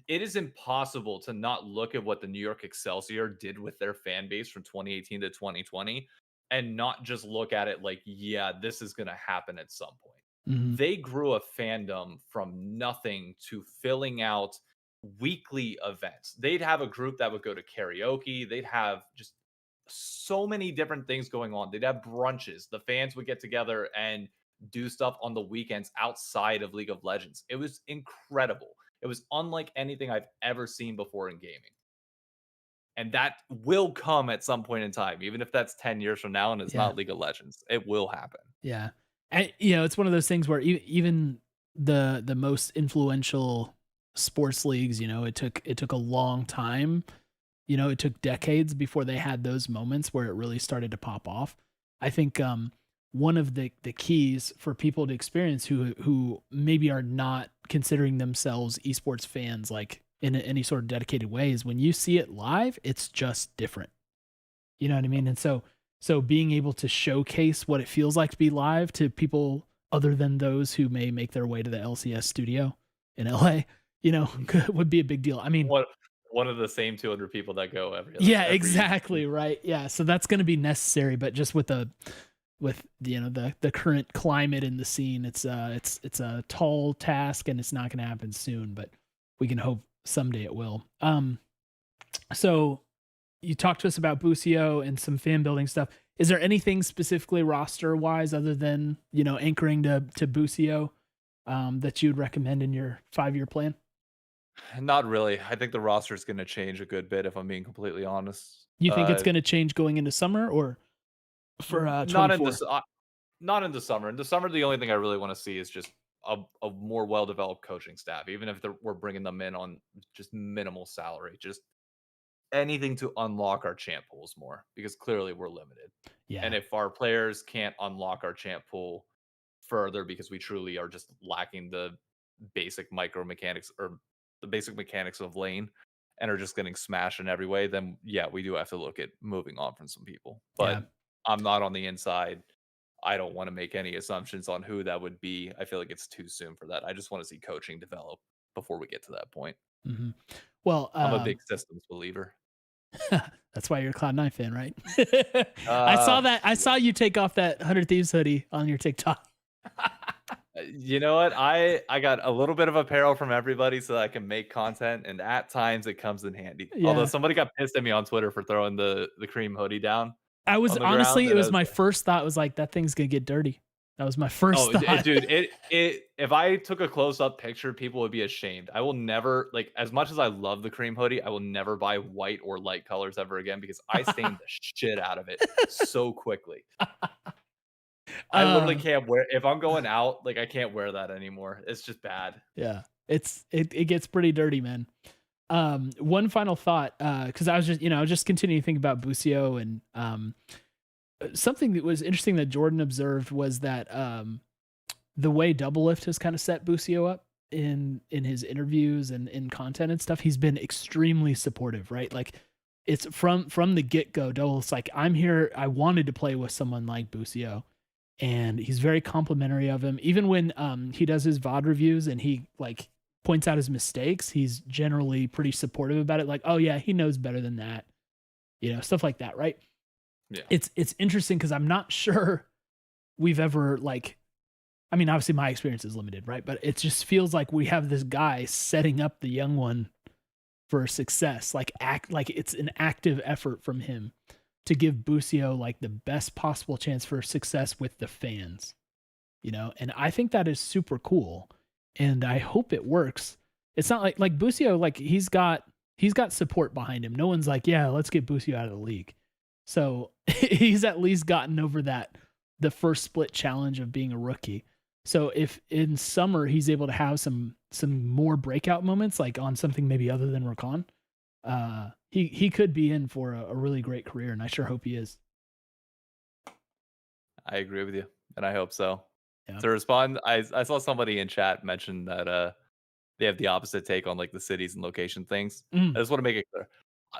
it is impossible to not look at what the New York Excelsior did with their fan base from 2018 to 2020 and not just look at it like, yeah, this is going to happen at some point. Mhm. They grew a fandom from nothing to filling out weekly events. They'd have a group that would go to karaoke. They'd have just so many different things going on. They'd have brunches. The fans would get together and do stuff on the weekends outside of League of Legends. It was incredible. It was unlike anything I've ever seen before in gaming. And that will come at some point in time, even if that's 10 years from now and it's not League of Legends. It will happen. Yeah. And, it's one of those things where even the most influential sports leagues, it took a long time. It took decades before they had those moments where it really started to pop off. I think one of the keys for people to experience who maybe are not considering themselves esports fans, like in any sort of dedicated way, is when you see it live, it's just different. You know what I mean? And so being able to showcase what it feels like to be live to people other than those who may make their way to the LCS studio in LA, would be a big deal. I mean, one of the same 200 people that go every exactly. Right. Yeah. So that's going to be necessary, but just with the current climate in the scene, it's a tall task and it's not going to happen soon, but we can hope someday it will. So you talked to us about Busio and some fan building stuff. Is there anything specifically roster wise other than, anchoring to Busio, that you'd recommend in your 5-year plan? Not really. I think the roster is going to change a good bit, if I'm being completely honest. You think it's going to change going into summer or for 24? Not in the summer. In the summer, the only thing I really want to see is just a more well-developed coaching staff, even if we're bringing them in on just minimal salary, just anything to unlock our champ pools more, because clearly we're limited. Yeah. And if our players can't unlock our champ pool further because we truly are just lacking the basic micro mechanics or the basic mechanics of lane and are just getting smashed in every way, then yeah, we do have to look at moving on from some people. Yeah. But I'm not on the inside. I don't want to make any assumptions on who that would be. I feel like it's too soon for that. I just want to see coaching develop before we get to that point. Mm-hmm. Well, I'm a big systems believer. That's why you're a Cloud9 fan, right? I saw that. I saw you take off that 100 Thieves hoodie on your TikTok. You know what? I got a little bit of apparel from everybody so that I can make content, and at times it comes in handy. Yeah. Although somebody got pissed at me on Twitter for throwing the cream hoodie down. I was on the honestly, ground, it was my first thought was like, that thing's gonna get dirty. That was my first thought. Dude, if I took a close up picture, people would be ashamed. I will never, like, as much as I love the cream hoodie, I will never buy white or light colors ever again because I stained the shit out of it so quickly. I literally can't wear, if I'm going out, like, I can't wear that anymore. It's just bad. Yeah, it gets pretty dirty, man. One final thought, because I was just continuing to think about Busio, and something that was interesting that Jordan observed was that the way Doublelift has kind of set Busio up in his interviews and in content and stuff, he's been extremely supportive, right? Like, it's from the get-go, Doublelift's like, I'm here, I wanted to play with someone like Busio, and he's very complimentary of him. Even when he does his VOD reviews and he like points out his mistakes, he's generally pretty supportive about it. Like, oh yeah, he knows better than that, stuff like that, right? Yeah. It's interesting because I'm not sure we've ever, like, I mean, obviously my experience is limited, right? But it just feels like we have this guy setting up the young one for success, like it's an active effort from him to give Busio like the best possible chance for success with the fans, and I think that is super cool, and I hope it works. It's not like Busio, like he's got support behind him. No one's like, yeah, let's get Busio out of the league. So he's at least gotten over the first split challenge of being a rookie. So if in summer he's able to have some more breakout moments, like on something maybe other than Rakan, he could be in for a really great career, and I sure hope he is. I agree with you, and I hope so. Yeah. To respond, I saw somebody in chat mention that they have the opposite take on like the cities and location things. I just want to make it clear.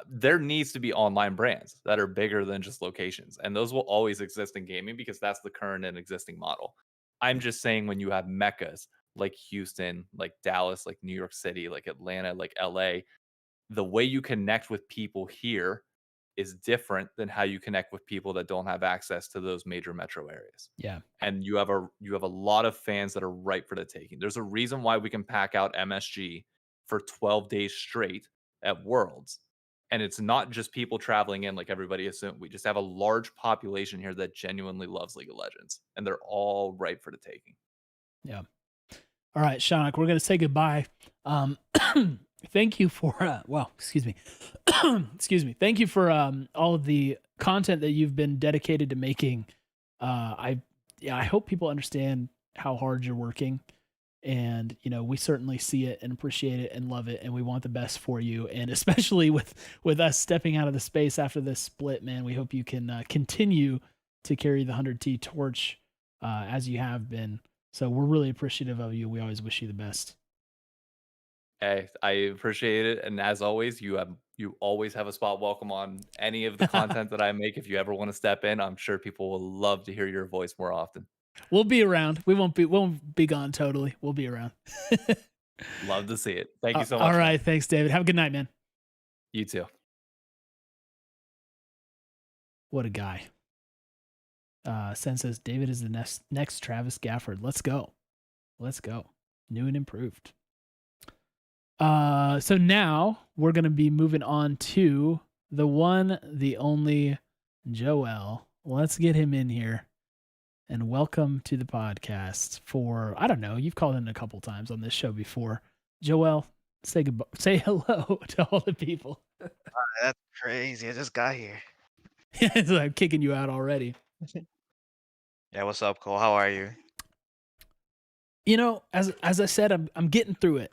There needs to be online brands that are bigger than just locations, and those will always exist in gaming because that's the current and existing model. I'm just saying when you have meccas like Houston, like Dallas, like New York City, like Atlanta, like LA, the way you connect with people here is different than how you connect with people that don't have access to those major metro areas. Yeah. And you have a lot of fans that are ripe for the taking. There's a reason why we can pack out MSG for 12 days straight at Worlds. And it's not just people traveling in like everybody assumed. We just have a large population here that genuinely loves League of Legends, and they're all ripe for the taking. Yeah. All right, Shanak, we're going to say goodbye. Thank you for, excuse me. Excuse me. Thank you for all of the content that you've been dedicated to making. I hope people understand how hard you're working, and we certainly see it and appreciate it and love it, and we want the best for you. And especially with us stepping out of the space after this split, man, we hope you can continue to carry the 100T torch as you have been. So we're really appreciative of you. We always wish you the best. Hey, I appreciate it, and as always, you always have a spot welcome on any of the content that I make. If you ever want to step in, I'm sure people will love to hear your voice more often. We'll be around. We won't be gone totally. We'll be around. Love to see it. Thank you so much. All right, thanks, David. Have a good night, man. You too. What a guy. Sen says David is the next Travis Gafford. Let's go. New and improved. So now we're going to be moving on to the one, the only Joel. Let's get him in here, and welcome to the podcast for, I don't know, you've called in a couple times on this show before. Joel, say goodbye, say hello to all the people. That's crazy. I just got here. So I'm kicking you out already. Yeah, what's up, Cole? How are you? As I said, I'm getting through it.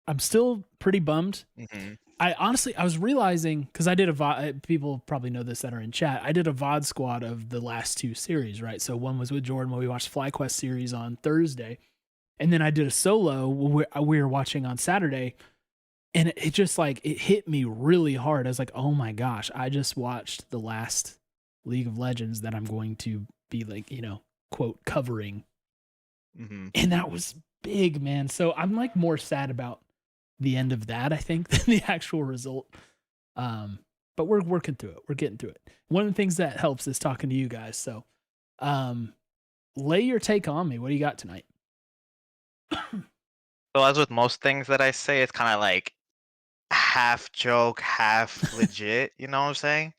I'm still pretty bummed. Mm-hmm. I was realizing, because I did a VOD, people probably know this that are in chat, I did a VOD squad of the last two series, right? So one was with Jordan when we watched FlyQuest series on Thursday, and then I did a solo we were watching on Saturday, And it just like it hit me really hard. I was like, oh my gosh, I just watched the last League of Legends that I'm going to be like, quote, covering. Mm-hmm. And that was big, man. So I'm like more sad about the end of that, I think, than the actual result. But we're working through it. We're getting through it. One of the things that helps is talking to you guys. So lay your take on me. What do you got tonight? So as with most things that I say, it's kind of like half joke, half legit. You know what I'm saying?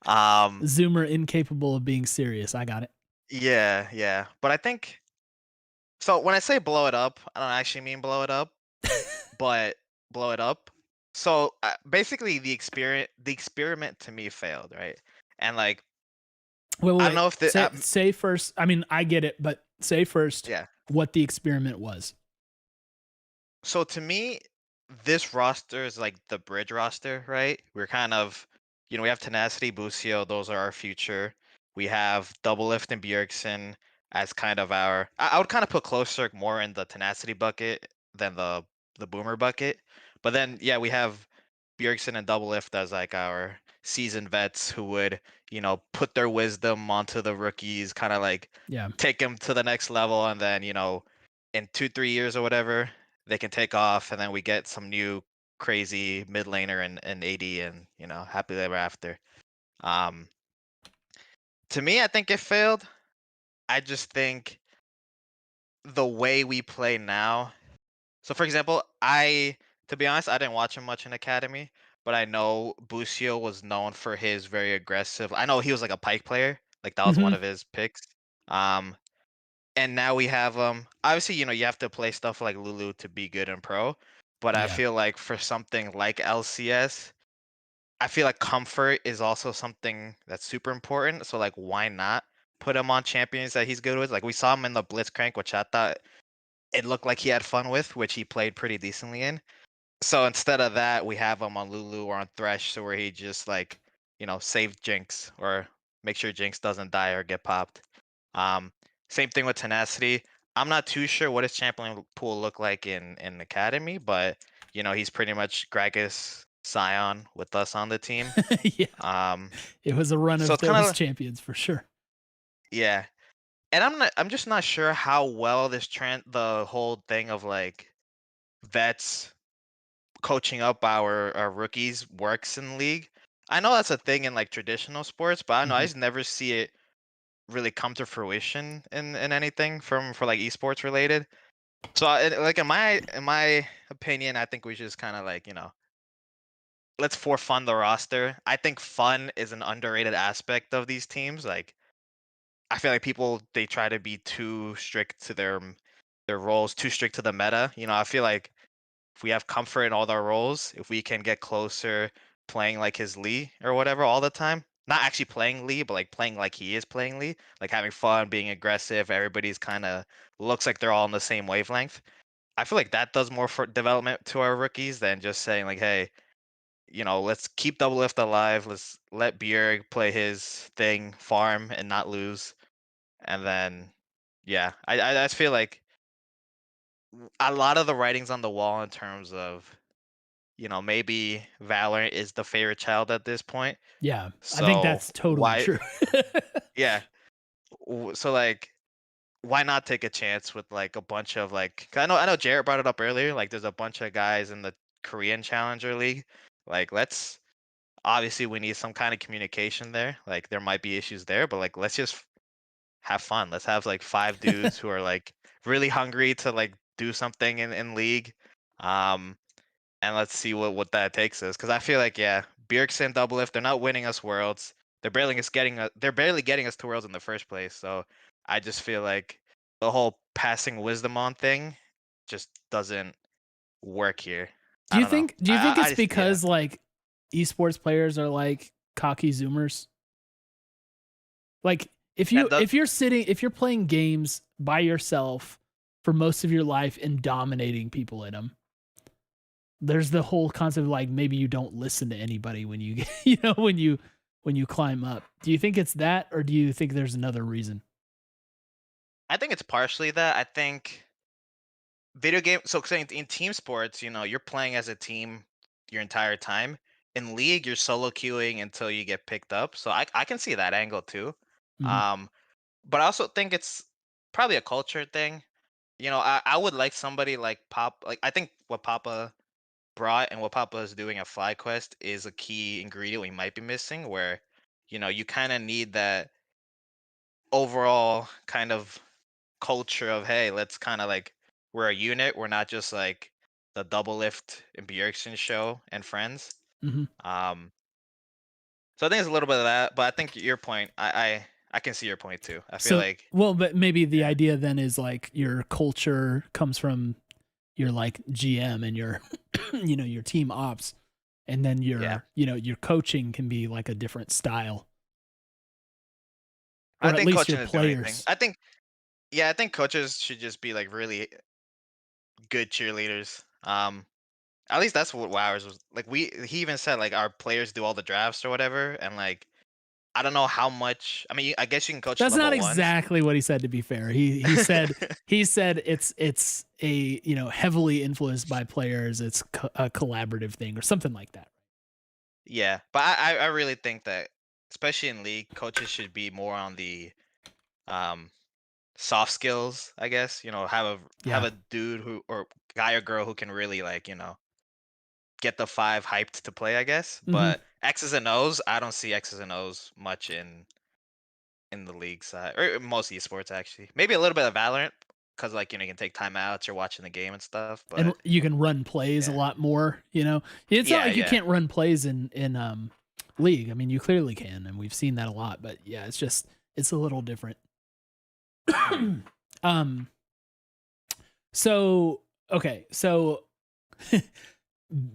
Zoomer incapable of being serious. I got it. Yeah. But I think so. When I say blow it up, I don't actually mean blow it up, but blow it up. So basically, the experiment to me failed, right? And like, Wait. I don't know if the say first. I mean, I get it, but say first yeah. what the experiment was. So to me, this roster is like the bridge roster, right? We're kind of, we have Tenacity, Busio, those are our future. We have Double Lift and Bjergsen as kind of our. I would kind of put Closer more in the Tenacity bucket than the Boomer bucket. But then we have Bjergsen and Double Lift as like our seasoned vets who would, put their wisdom onto the rookies, kind of like take them to the next level, and then, in 2-3 years or whatever, they can take off, and then we get some new crazy mid laner and AD, and happily ever after. To me, I think it failed. I just think the way we play now. So, for example, to be honest, I didn't watch him much in Academy, but I know Busio was known for his very aggressive. I know he was like a Pike player, like that was one of his picks. And now we have obviously, you have to play stuff like Lulu to be good in pro, but I feel like for something like LCS, I feel like comfort is also something that's super important. So like, why not put him on champions that he's good with? Like we saw him in the Blitzcrank, which I thought it looked like he had fun with, which he played pretty decently in. So instead of that, we have him on Lulu or on Thresh, so where he just like, save Jinx or make sure Jinx doesn't die or get popped. Same thing with Tenacity. I'm not too sure what his champion pool looked like in Academy, but he's pretty much Gragas Scion with us on the team. Yeah. It was a run so of it's kind those of champions for sure. Yeah. And I'm just not sure how well the whole thing of like vets coaching up our rookies works in league. I know that's a thing in like traditional sports, but I know I just never see it really come to fruition in anything for like esports related. So like in my opinion, I think we should just kind of like, let's for fun the roster. I think fun is an underrated aspect of these teams. Like I feel like people, they try to be too strict to their roles, too strict to the meta. I feel like if we have comfort in all our roles, if we can get closer playing like his Lee or whatever all the time, not actually playing Lee, but like playing like he is playing Lee, like having fun, being aggressive, everybody's kind of looks like they're all on the same wavelength. I feel like that does more for development to our rookies than just saying like, hey, let's keep Double Lift alive. Let's let Bjerg play his thing, farm and not lose. And then, I just feel like a lot of the writing's on the wall in terms of, maybe Valorant is the favorite child at this point. Yeah, So I think that's totally true. Yeah. So like, why not take a chance with like a bunch of like? 'Cause I know Jarrett brought it up earlier. Like, there's a bunch of guys in the Korean Challenger League. Like, obviously we need some kind of communication there. Like, there might be issues there, but like, let's just have fun. Let's have like 5 dudes who are like really hungry to like do something in league. And let's see what that takes us. Because I feel like Bjergsen, Double Lift, they're not winning us worlds. They're barely getting us to worlds in the first place. So I just feel like the whole passing wisdom on thing just doesn't work here. Do I you don't know. think it's just, because like esports players are like cocky zoomers? Like if you're playing games by yourself for most of your life and dominating people in them, there's the whole concept of like maybe you don't listen to anybody when you when you climb up. Do you think it's that, or do you think there's another reason? I think it's partially that. I think video game. So saying in team sports, you're playing as a team your entire time. In League, you're solo queuing until you get picked up. So I can see that angle too. Um, but I also think it's probably a culture thing. I would like somebody like Pop. Like I think what Papa brought and what Papa is doing at FlyQuest is a key ingredient we might be missing. Where you kind of need that overall kind of culture of, hey, let's kind of like, we're a unit. We're not just like the double lift and Bjergsen show and friends. Um, so I think it's a little bit of that, but I think your point, I can see your point too. I feel like but maybe the yeah. idea then is like your culture comes from your like GM and your your team ops, and then Yeah. your coaching can be like a different style. Or I at think least coaching your is the main thing. players. I think coaches should just be like really good cheerleaders. At least that's what Wowers was like. He even said like our players do all the drafts or whatever, and like I don't know how much. I mean, I guess you can coach That's not level ones. exactly what he said, to be fair. He said it's a heavily influenced by players. It's a collaborative thing or something like that. Yeah, but I really think that especially in League, coaches should be more on the um soft skills, I guess. Have a dude who or guy or girl who can really like get the 5 hyped to play, I guess. But X's and O's, I don't see X's and O's much in the League side or most esports actually. Maybe a little bit of Valorant because like you can take timeouts, you're watching the game and stuff. And But you can run plays a yeah. lot more. It's not Yeah, like you yeah. can't run plays in League. I mean, you clearly can, and we've seen that a lot. But yeah, it's a little different. So okay, so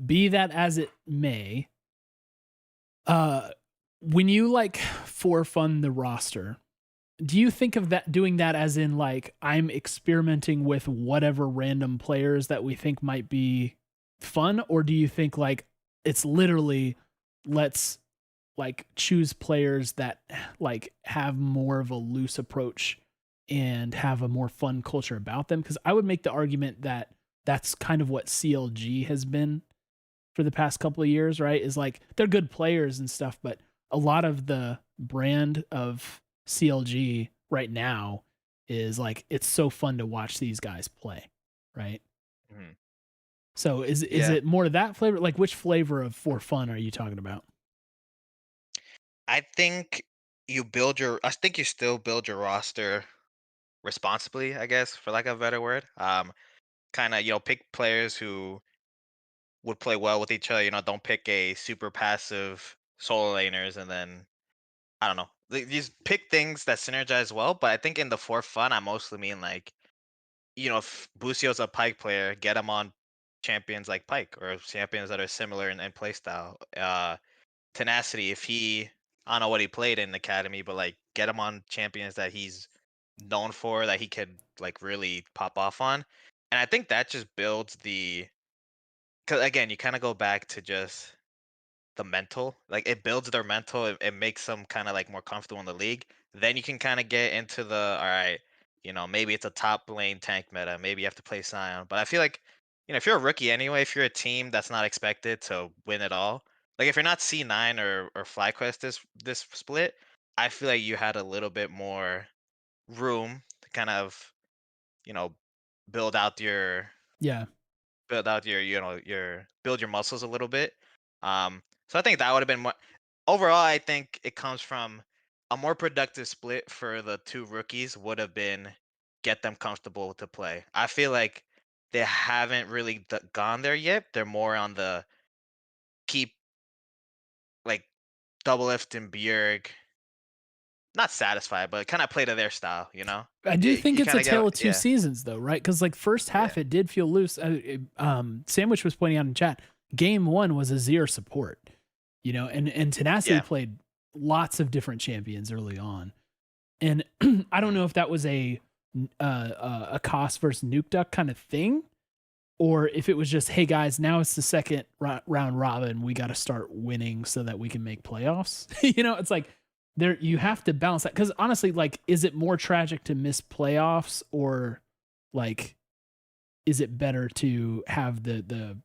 be that as it may, when you like for fun the roster, do you think of doing that as in like I'm experimenting with whatever random players that we think might be fun, or do you think like it's literally let's like choose players that like have more of a loose approach and have a more fun culture about them? Because I would make the argument that that's kind of what CLG has been for the past couple of years, right? Is like they're good players and stuff, but a lot of the brand of CLG right now is like it's so fun to watch these guys play, right? Mhm. So is Yeah. it more that flavor? Like which flavor of for fun are you talking about? I think I think you still build your roster responsibly, I guess, for lack of a better word. Kind of, pick players who would play well with each other. Don't pick a super passive solo laners and then I don't know. Just pick things that synergize well. But I think in the for fun, I mostly mean like, if Busio's a Pike player, get him on champions like Pike or champions that are similar in play style. Tenacity, if I don't know what he played in academy, but like get him on champions that he's known for, that he could like really pop off on. And I think that just builds because again, you kind of go back to just the mental, like it builds their mental, it makes them kind of like more comfortable in the league. Then you can kind of get into the, all right, maybe it's a top lane tank meta, maybe you have to play Sion. But I feel like, if you're a rookie anyway, if you're a team that's not expected to win it all, like if you're not C9 or FlyQuest this split, I feel like you had a little bit more room to kind of, you know, build out your Yeah. build your muscles a little bit. So I think that would have been more overall. I think it comes from a more productive split for the two rookies would have been get them comfortable to play. I feel like they haven't really gone there yet. They're more on the keep like double lift and Bjerg not satisfied, but kind of play to their style. I do think You it's kind a of tale get of two seasons, though, right? Because like first half, it did feel loose. Sandwich was pointing out in chat, game one was a Azir support, and Tenacity played lots of different champions early on, and I don't know if that was a cost versus nuke duck kind of thing, or if it was just, hey guys, now it's the second round robin, we got to start winning so that we can make playoffs. It's like there you have to balance that, because honestly, like, is it more tragic to miss playoffs, or like is it better to have the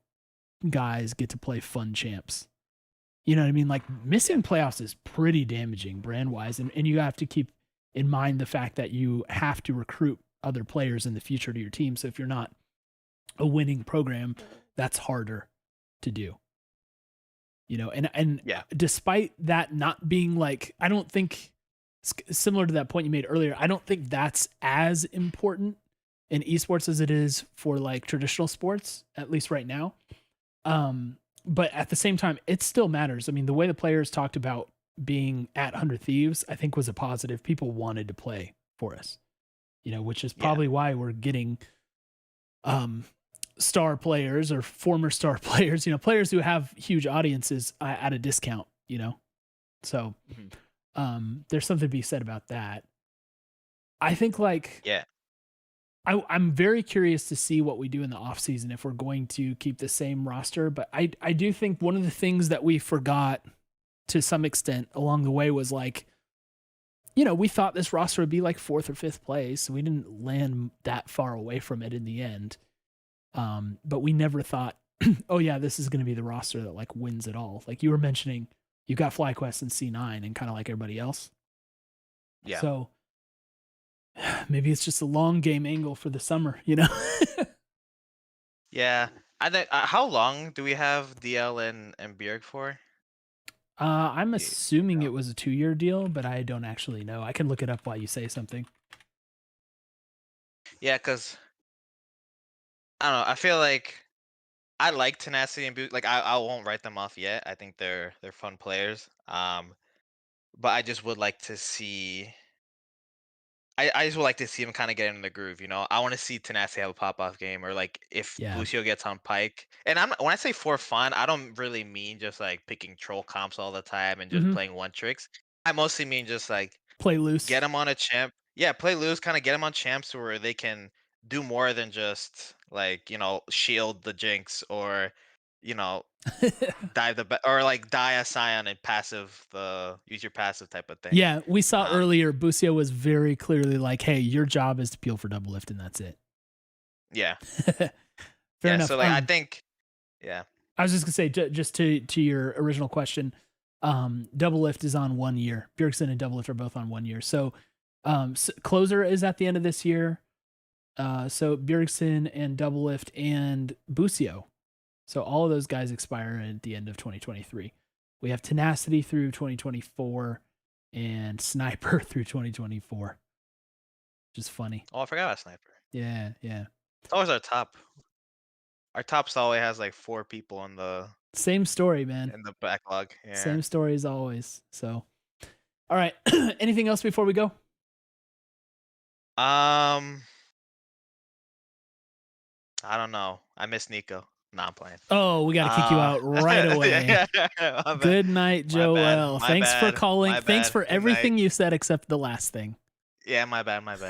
guys get to play fun champs. You know what I mean? Like missing playoffs is pretty damaging brand wise. And you have to keep in mind the fact that you have to recruit other players in the future to your team. So if you're not a winning program, that's harder to do. You know, and despite that not being like, I don't think, similar to that point you made earlier, I don't think that's as important in esports as it is for like traditional sports, at least right now. But at the same time, it still matters. I mean, the way the players talked about being at 100 Thieves, I think was a positive. People wanted to play for us, you know, which is probably why we're getting star players or former star players, you know, players who have huge audiences at a discount, you know? So there's something to be said about that. I think like, I'm very curious to see what we do in the off season, if we're going to keep the same roster. But I do think one of the things that we forgot to some extent along the way was like, you know, we thought this roster would be like 4th or 5th place. We didn't land that far away from it in the end. But we never thought, oh yeah, this is going to be the roster that like wins it all. Like you were mentioning, you got FlyQuest and C9 and kind of like everybody else. Yeah. So maybe it's just a long game angle for the summer, you know? Yeah. I think, how long do we have DL and Bjerg for? I'm assuming it was a 2-year deal, but I don't actually know. I can look it up while you say something. Yeah, because I don't know. I feel like I like Tenacity and like I won't write them off yet. I think they're fun players. But I just would like to see. I just would like to see him kind of get in the groove, you know. I want to see Tenacity have a pop-off game, or like if Lucio gets on Pike. And when I say for fun, I don't really mean just like picking troll comps all the time and just playing one tricks. I mostly mean just like play loose, get them on a champ. Yeah, play loose, kind of get them on champs where they can do more than just like, you know, shield the Jinx or, you know, or like die a Scion and use your passive type of thing. Yeah, we saw earlier Bucio was very clearly like, hey, your job is to peel for double lift and that's it. Yeah. Fair enough. So like I think I was just gonna say, just to your original question, double lift is on 1 year. Bjergsen and double lift are both on 1 year. So closer is at the end of this year. So Bjergsen and double lift and Bucio. So all of those guys expire at the end of 2023. We have Tenacity through 2024 and Sniper through 2024. Which is funny. Oh, I forgot about Sniper. Yeah. It's always our top. Our top always has like 4 people in the same story, man. In the backlog. Yeah. Same story as always. So all right. Anything else before we go? I don't know. I miss Nico. No, I'm playing. Oh, we got to kick you out right away. Good night, Joel. Thanks for calling. Thanks for everything you said except the last thing. Yeah, my bad. All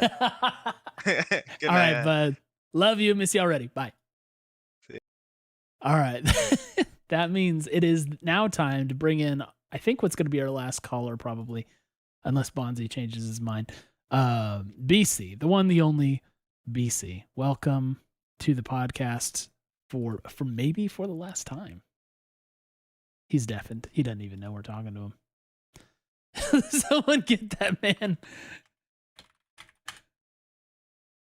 right, bud. Love you. Miss you already. Bye. All right. That means it is now time to bring in, I think, what's going to be our last caller, probably, unless Bonzi changes his mind. BC, the one, the only BC. Welcome to the podcast for maybe for the last time. He's deafened. He doesn't even know we're talking to him. Someone get that man.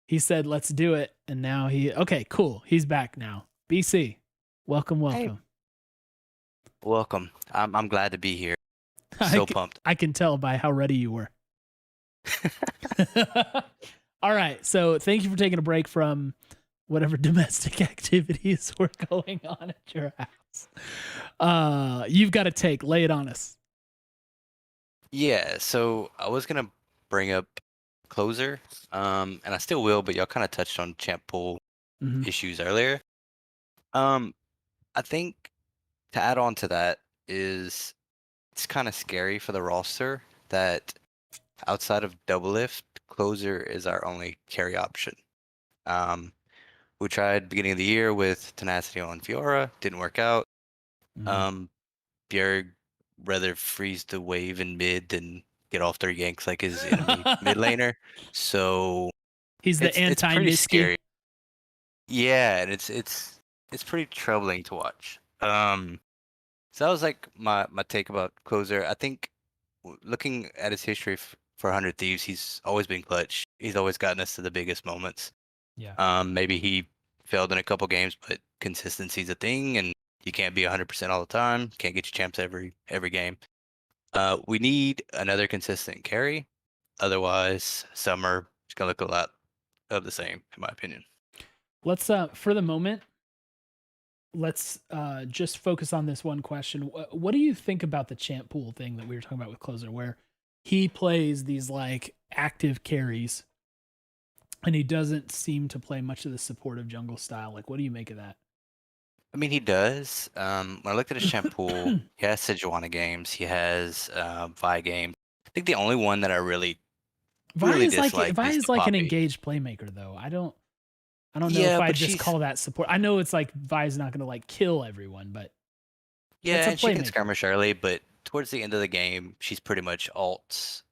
He said, let's do it. And now okay, cool. He's back now. BC, welcome. Hey. Welcome. I'm glad to be here. Pumped. I can tell by how ready you were. All right. So thank you for taking a break from whatever domestic activities were going on at your house. You've got a take. Lay it on us. Yeah. So I was going to bring up closer, and I still will, but y'all kind of touched on champ pool issues earlier. I think to add on to that is it's kind of scary for the roster that outside of double lift, closer is our only carry option. We tried beginning of the year with Tenacity on Fiora, didn't work out. Bjerg rather freeze the wave in mid than get off their ganks like his enemy mid laner. So he's the it's pretty anti-Nisky. scary. Yeah, and it's it's pretty troubling to watch. So that was like my take about Closer. I think looking at his history for 100 Thieves, he's always been clutch. He's always gotten us to the biggest moments. Yeah. Maybe he failed in a couple games, but consistency's a thing, and you can't be 100% all the time. Can't get your champs every game. We need another consistent carry. Otherwise, Summer is gonna look a lot of the same, in my opinion. Let's for the moment, let's just focus on this one question. What do you think about the champ pool thing that we were talking about with Closer, where he plays these like active carries and he doesn't seem to play much of the supportive jungle style? Like, what do you make of that? I mean, he does. When I looked at his champ pool, he has Sejuani games. He has Vi games. I think the only one that I really dislike Vi is is the like an Poppy. engaged playmaker, though. I don't know Yeah, if I but just she's- call that support. I know it's like Vi's not going to like kill everyone, but Yeah, that's a and she can playmaker. skirmish early, but towards the end of the game, she's pretty much ults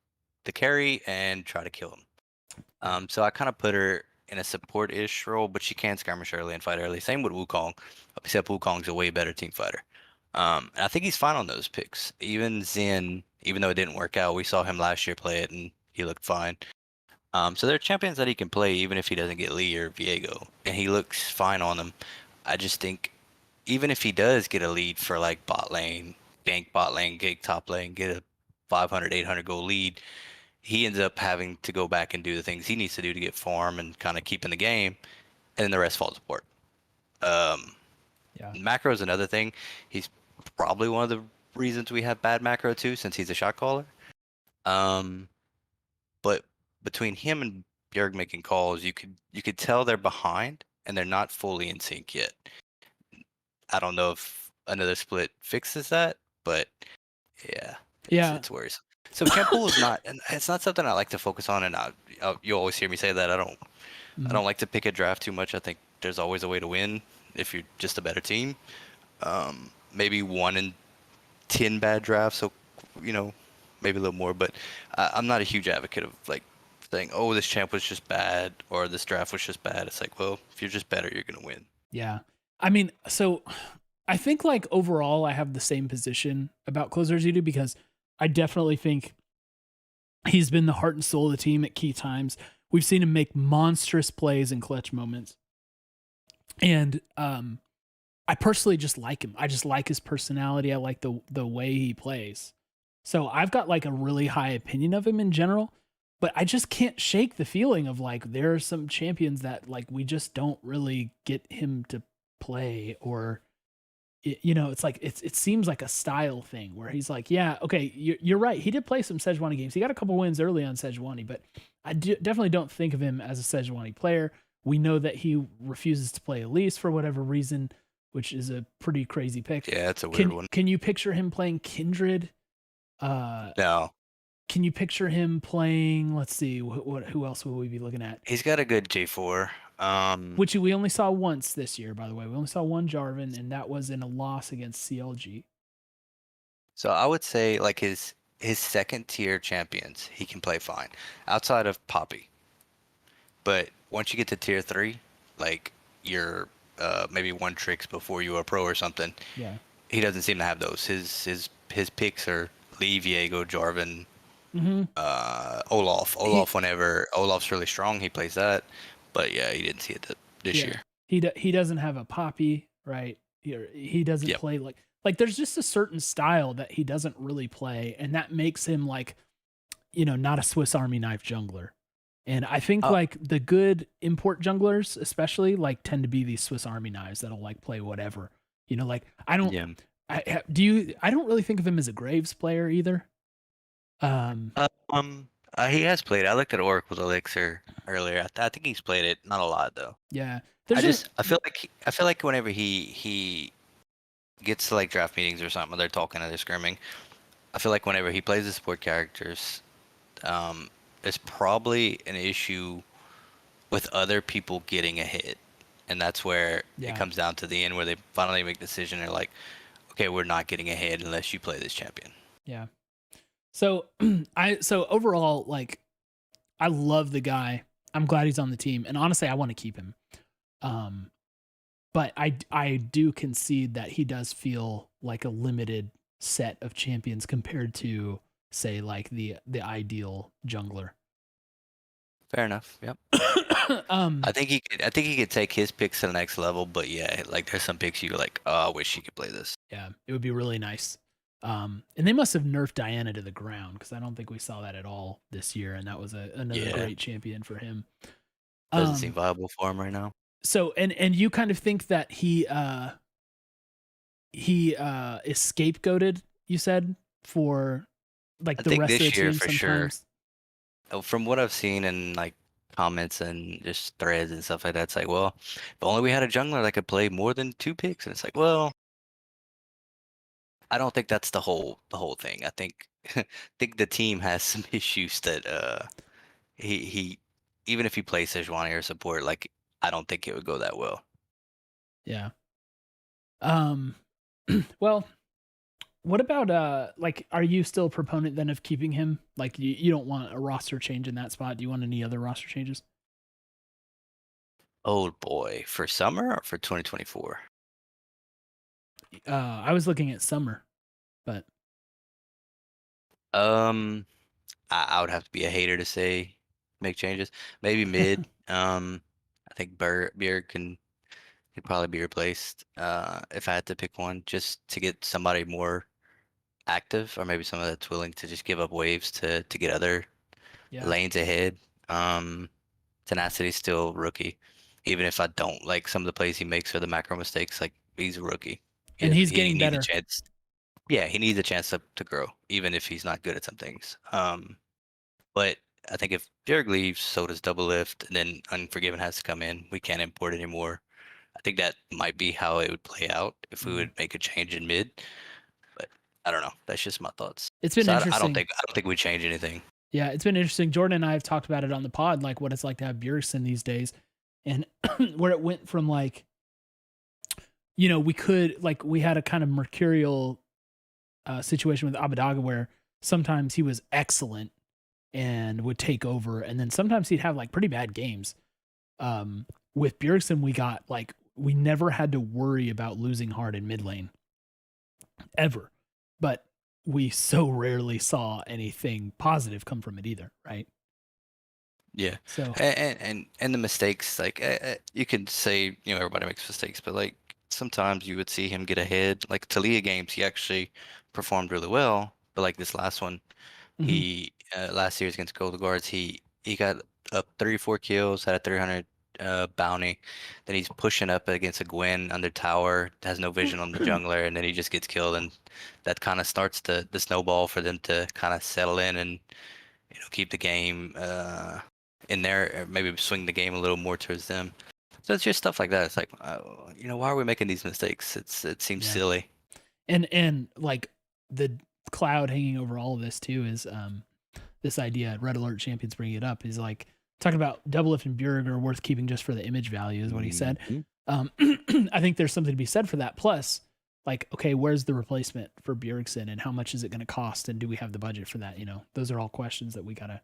the carry and try to kill him. So I kind of put her in a support-ish role, but she can skirmish early and fight early. Same with Wukong, except Wukong's a way better team fighter. And I think he's fine on those picks. Even Zen, even though it didn't work out, we saw him last year play it and he looked fine. So there are champions that he can play even if he doesn't get Lee or Viego, and he looks fine on them. I just think even if he does get a lead for like bot lane, gank bot lane, gank top lane, get a 500, 800 goal lead, he ends up having to go back and do the things he needs to do to get farm and kind of keep in the game, and then the rest falls apart. Yeah. Macro is another thing. He's probably one of the reasons we have bad macro too, since he's a shot caller. But between him and Bjerg making calls, you could tell they're behind and they're not fully in sync yet. I don't know if another split fixes that, but yeah, it's worrisome. So champ pool is not, and it's not something I like to focus on. And you always hear me say that I don't like to pick a draft too much. I think there's always a way to win if you're just a better team. Maybe 1 in 10 bad drafts, so maybe a little more. But I'm not a huge advocate of like saying, "Oh, this champ was just bad," or "This draft was just bad." It's like, well, if you're just better, you're gonna win. Yeah. I mean, so I think like overall I have the same position about Closer as you do, because I definitely think he's been the heart and soul of the team at key times. We've seen him make monstrous plays in clutch moments. And I personally just like him. I just like his personality. I like the way he plays. So I've got like a really high opinion of him in general, but I just can't shake the feeling of like there are some champions that like we just don't really get him to play, or it's like it seems like a style thing where he's like, yeah, okay, you're right. He did play some Sejuani games. He got a couple wins early on Sejuani, but I definitely don't think of him as a Sejuani player. We know that he refuses to play Elise for whatever reason, which is a pretty crazy pick. Yeah, it's a weird one. Can you picture him playing Kindred? No. Can you picture him playing? Let's see, who else will we be looking at? He's got a good J4. Which we only saw once this year, by the way. We only saw one Jarvan, and that was in a loss against CLG. So I would say like his second tier champions, he can play fine outside of Poppy. But once you get to tier 3, like you're maybe one tricks before you are pro or something. Yeah. He doesn't seem to have those. His picks are Lee, Viego, Jarvan, Olaf. Whenever Olaf's really strong, he plays that. But yeah, he didn't see it this year. He doesn't have a Poppy, right? He doesn't play like there's just a certain style that he doesn't really play, and that makes him like, not a Swiss Army knife jungler. And I think like the good import junglers, especially, like tend to be these Swiss Army knives that'll like play whatever. Like I don't. Yeah. I don't really think of him as a Graves player either. He has played. I looked at Oracle's Elixir earlier. I think he's played it. Not a lot though. Yeah. I feel like whenever he gets to like draft meetings or something, they're talking or they're scrimming. I feel like whenever he plays the support characters, there's probably an issue with other people getting ahead, and that's where it comes down to the end where they finally make a decision. They're like, okay, we're not getting ahead unless you play this champion. Yeah. So overall, like, I love the guy. I'm glad he's on the team, and honestly, I want to keep him. but I do concede that he does feel like a limited set of champions compared to, say, like the ideal jungler. Fair enough. Yep. I think he could take his picks to the next level, but yeah, like there's some picks you're like, oh, I wish he could play this. Yeah, it would be really nice. And they must have nerfed Diana to the ground, because I don't think we saw that at all this year, and that was another great champion for him. Doesn't seem viable for him right now. So and you kind of think that he is scapegoated, you said, for like I the think rest of the this year team for sometimes? sure. From what I've seen in like comments and just threads and stuff like that, it's like, well, if only we had a jungler that could play more than 2 picks, and it's like, well, I don't think that's the whole thing. I think think the team has some issues that he even if he plays Sejuani or support, like I don't think it would go that well. Yeah. Well, what about like, are you still a proponent then of keeping him? Like, you don't want a roster change in that spot. Do you want any other roster changes? Oh boy, for summer or for 2024? I was looking at summer, but I would have to be a hater to say make changes. Maybe mid. I think Beard could probably be replaced. If I had to pick one, just to get somebody more active, or maybe someone that's willing to just give up waves to get other lanes ahead. Tenacity's still rookie, even if I don't like some of the plays he makes or the macro mistakes. Like he's a rookie, and he's he getting needs better. a chance. Yeah, he needs a chance to grow, even if he's not good at some things. But I think if Derek leaves, so does Double Lift, and then Unforgiven has to come in. We can't import anymore. I think that might be how it would play out if we would make a change in mid. But I don't know. That's just my thoughts. It's been interesting. I don't think we change anything. Yeah, it's been interesting. Jordan and I have talked about it on the pod, like what it's like to have Bjergsen these days, and where it went from like, you know, we had a kind of mercurial situation with Abadaga where sometimes he was excellent and would take over, and then sometimes he'd have like pretty bad games. With Bjergsen, we never had to worry about losing hard in mid lane ever, but we so rarely saw anything positive come from it either, right? Yeah. So and the mistakes, like you could say, you know, everybody makes mistakes, but like sometimes you would see him get ahead. Like Talia games, he actually performed really well, but like this last one, he last year's against Gold Guards, he got up 34 kills, had a 300 bounty. Then he's pushing up against a Gwen under tower, has no vision on the jungler, and then he just gets killed, and that kind of starts the snowball for them to kind of settle in and, you know, keep the game in there, or maybe swing the game a little more towards them. So it's just stuff like that. It's like, you know, why are we making these mistakes? It seems silly. And like the cloud hanging over all of this too is this idea. Red Alert Champions bringing it up is like talking about Double Lift and Bjerg are worth keeping just for the image value, is what he said. I think there's something to be said for that. Plus, like, okay, where's the replacement for Bjergsen, and how much is it going to cost, and do we have the budget for that? You know, those are all questions that we gotta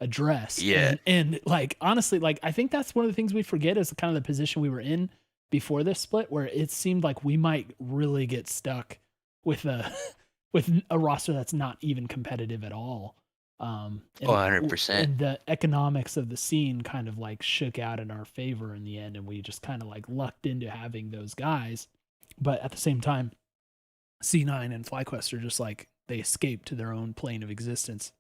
address. Yeah. And like, honestly, like, I think that's one of the things we forget is kind of the position we were in before this split, where it seemed like we might really get stuck with a roster that's not even competitive at all. 100%. And the economics of the scene kind of like shook out in our favor in the end, and we just kind of like lucked into having those guys. But at the same time, C9 and FlyQuest are just like, they escape to their own plane of existence.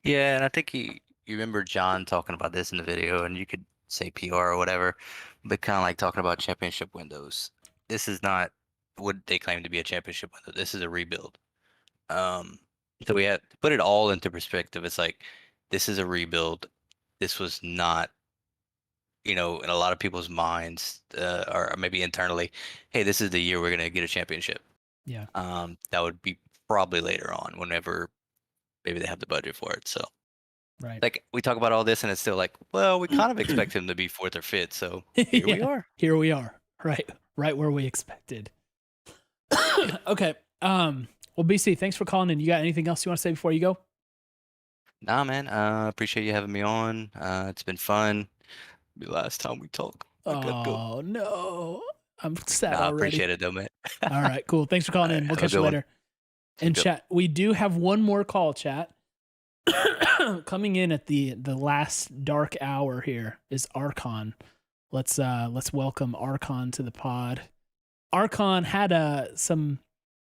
Yeah, and I think you remember John talking about this in the video, and you could say PR or whatever, but kind of like talking about championship windows. This is not what they claim to be a championship window. This is a rebuild. So we have to put it all into perspective. It's like, this is a rebuild. This was not, you know, in a lot of people's minds, or maybe internally, hey, this is the year we're gonna get a championship. Yeah. That would be probably later on, whenever maybe they have the budget for it. So, right. Like, we talk about all this, and it's still like, well, we kind of expect him to be 4th or 5th. So here we are. Here we are. Right where we expected. Okay. Well, BC, thanks for calling in. You got anything else you want to say before you go? Nah, man. Appreciate you having me on. It's been fun. Be the last time we talk. Let's go. Oh no, I'm sad Nah, I already. appreciate it though, man. All right, cool. Thanks for calling All in. right, We'll have a catch you good one. later. And Good. chat, we do have one more call, chat. Coming in at the last dark hour here is Archon. Let's welcome Archon to the pod. Archon had some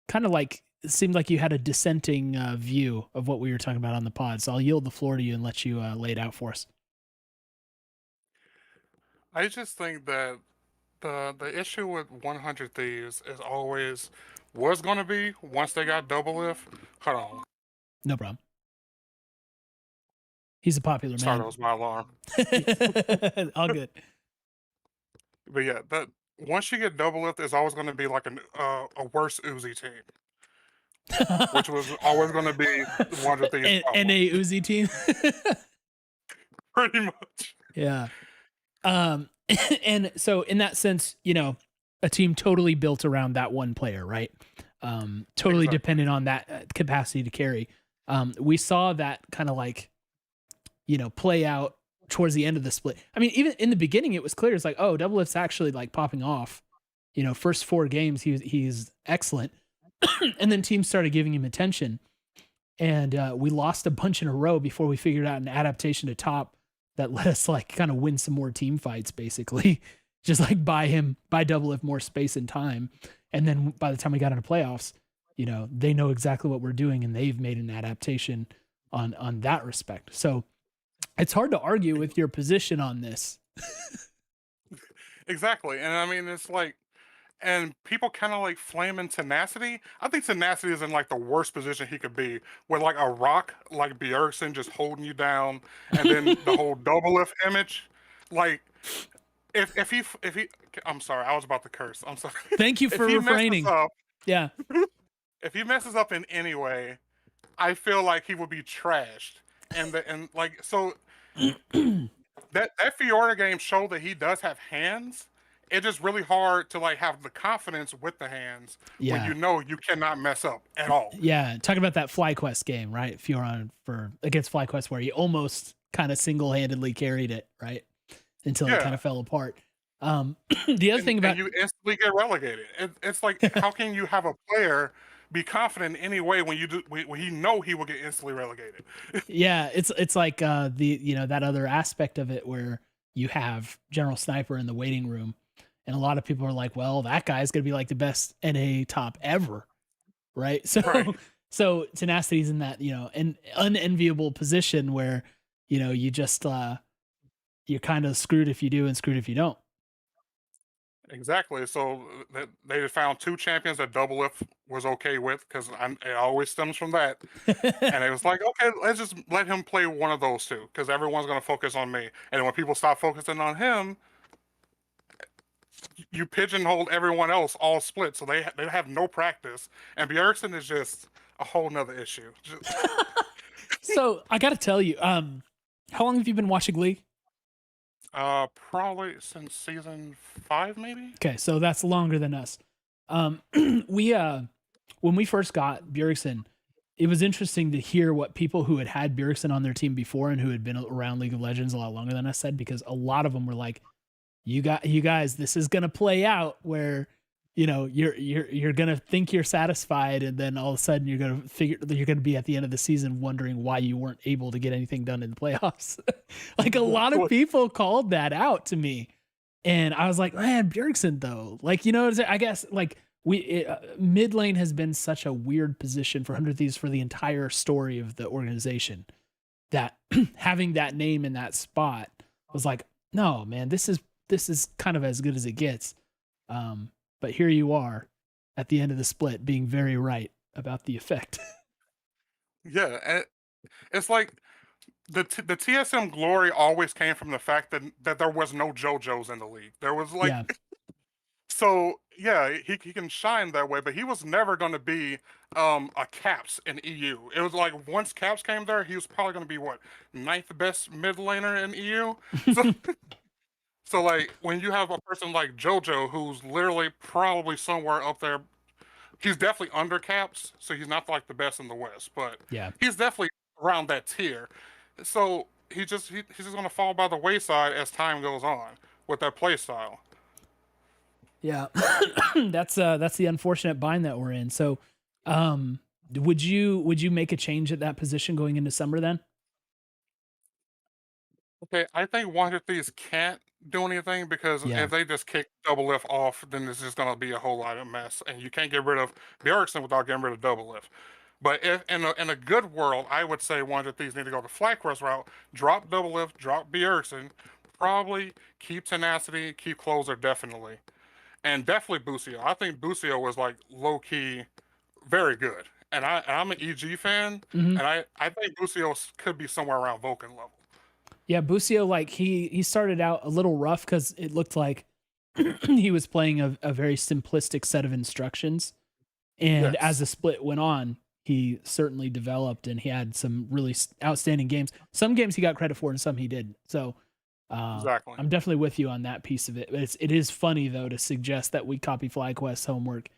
kind of like, it seemed like you had a dissenting view of what we were talking about on the pod. So I'll yield the floor to you and let you lay it out for us. I just think that the issue with 100 Thieves is always was going to be once they got double lift. Hold on. No problem. He's a popular Sorry, that man. was my alarm. All good. But yeah, that once you get double lift, it's always going to be like a worse Uzi team, which was always going to be 100 Thieves. And a Uzi team. Pretty much. Yeah. And so in that sense, you know, a team totally built around that one player, right? Totally dependent on that capacity to carry. We saw that kind of like, you know, play out towards the end of the split. I mean, even in the beginning, it was clear. It's like, oh, Double Lift's actually like popping off. You know, first 4 games, he's excellent. And then teams started giving him attention. And we lost a bunch in a row before we figured out an adaptation to top that let us like kind of win some more team fights, basically. Just like buy Double Lift more space and time. And then by the time we got into playoffs, you know, they know exactly what we're doing and they've made an adaptation on that respect. So it's hard to argue with your position on this. Exactly. And I mean, it's like, and people kind of like flaming Tenacity. I think Tenacity is in like the worst position he could be, with like a rock like Bjergsen just holding you down, and then the whole double lift image. Like, if he, I'm sorry, I was about to curse. I'm sorry. Thank you for refraining. Yeah. If he messes up in any way, I feel like he would be trashed. And like so, that Fiora game showed that he does have hands. It's just really hard to like have the confidence with the hands when you know you cannot mess up at all. Yeah, talking about that FlyQuest game, right? Fiora against FlyQuest, where he almost kind of single-handedly carried it, right, until it kind of fell apart. The other thing about and you instantly get relegated. It's like how can you have a player be confident in any way when you know he will get instantly relegated? Yeah, it's like that other aspect of it where you have General Sniper in the waiting room, and a lot of people are like, well, that guy's gonna be like the best NA top ever, right? So Tenacity's in that, you know, an unenviable position where, you know, you just you're kind of screwed if you do and screwed if you don't. Exactly. So they found 2 champions that Double Lift was okay with, because it always stems from that. And it was like, okay, let's just let him play one of those 2, because everyone's going to focus on me. And when people stop focusing on him, you pigeonhole everyone else all split, so they have no practice. And Bjergsen is just a whole nother issue. So I got to tell you, how long have you been watching League? Probably since season 5, maybe. Okay, so that's longer than us. We when we first got Bjergsen, it was interesting to hear what people who had Bjergsen on their team before and who had been around League of Legends a lot longer than us said, because a lot of them were like, you guys, this is gonna play out where, you know, you're gonna think you're satisfied, and then all of a sudden you're gonna be at the end of the season wondering why you weren't able to get anything done in the playoffs. Like a lot of people called that out to me, and I was like, man, Bjergsen though, like, you know, I guess like mid lane has been such a weird position for 100 Thieves for the entire story of the organization, that having that name in that spot was like, no, man, this is kind of as good as it gets. But here you are at the end of the split being very right about the effect. Yeah, and it's like the TSM glory always came from the fact that there was no JoJo's in the league. There was like, so yeah, he can shine that way, but he was never going to be a Caps in EU. It was like once Caps came there, he was probably going to be what, 9th best mid laner in EU. So like when you have a person like JoJo, who's literally probably somewhere up there, he's definitely under Caps, so he's not like the best in the West, but he's definitely around that tier. So he's just gonna fall by the wayside as time goes on. with their play style. Yeah, that's the unfortunate bind that we're in. So, would you make a change at that position going into summer then? Okay, I think Wonder Thieves can't do anything because Yeah. if they just kick Double Lift off, then it's just gonna be a whole lot of mess, and you can't get rid of Bjergsen without getting rid of Double Lift. But if in a good world, I would say Wonder Thieves need to go the Flat Quest route, drop Double Lift, drop Bjergsen, probably keep Tenacity, keep Closer definitely, and definitely Busio. I think Busio was like low key very good, and I'm an EG fan, Mhm. and I think Busio could be somewhere around Vulcan level. Yeah, Busio, like he started out a little rough because it looked like he was playing a very simplistic set of instructions, and as Yes. the split went on, he certainly developed and he had some really outstanding games. Some games he got credit for, and some he didn't. So. Exactly. I'm definitely with you on that piece of it. It is funny though to suggest that we copy FlyQuest homework,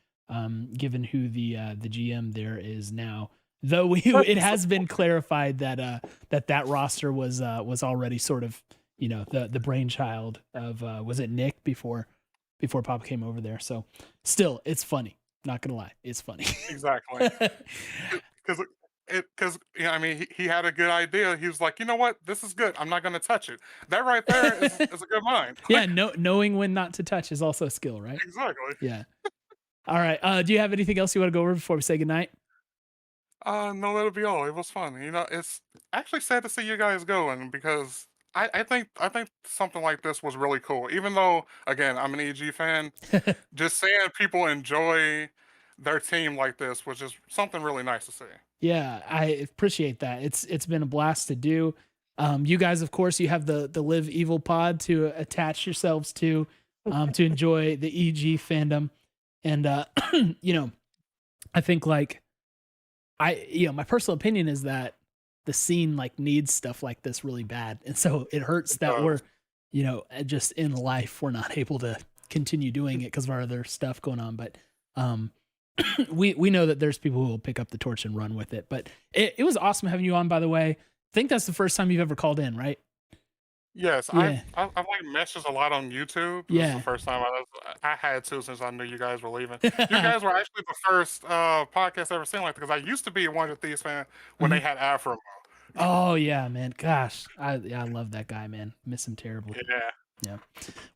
given who the GM there is now. Though it has been clarified that that roster was already sort of the brainchild of was it Nick before Papa came over there. So still, it's funny. Not gonna lie, it's funny. Exactly. Because I mean, he had a good idea. He was like, you know what, this is good. I'm not going to touch it. That right there is a good mind. Yeah, knowing when not to touch is also a skill, right? Exactly. Yeah. All right. Do you have anything else you want to go over before we say goodnight? No, that'll be all. It was fun. It's actually sad to see you guys going because I think something like this was really cool. Even though, again, I'm an EG fan, just seeing people enjoy their team like this was just something really nice to see. Yeah, I appreciate that. It's been a blast to do. You guys, of course, you have the Live Evil pod to attach yourselves to enjoy the EG fandom. And I think like my personal opinion is that the scene like needs stuff like this really bad. And so it hurts that we're, just in life we're not able to continue doing it because of our other stuff going on. But we know that there's people who will pick up the torch and run with it. But it was awesome having you on, by the way. I think that's the first time you've ever called in, right? Yes, Yeah. I've like messages a lot on YouTube. This is the first time I had to since I knew you guys were leaving. You guys were actually the first podcast I ever seen like because I used to be a Wonder Thieves fan when they had Afro. Oh yeah, man. Gosh, I love that guy, man. Miss him terribly. Yeah.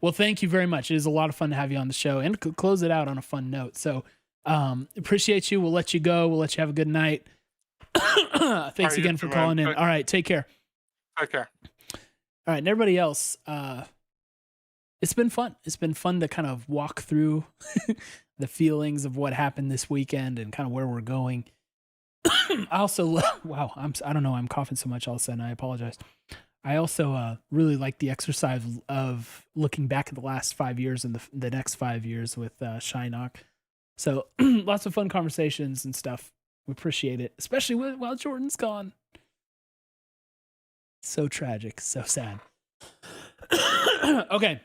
Well, thank you very much. It is a lot of fun to have you on the show and close it out on a fun note. So, appreciate you. We'll let you go. We'll let you have a good night. Thanks again for calling in. All right, take care. Take care. All right, and everybody else, it's been fun. It's been fun to kind of walk through the feelings of what happened this weekend and kind of where we're going. I also, wow, I don't know, I'm coughing so much all of a sudden. I apologize. I also really like the exercise of looking back at the last 5 years and the next 5 years with Shynock. So lots of fun conversations and stuff. We appreciate it, especially while Jordan's gone. So tragic, so sad. Okay,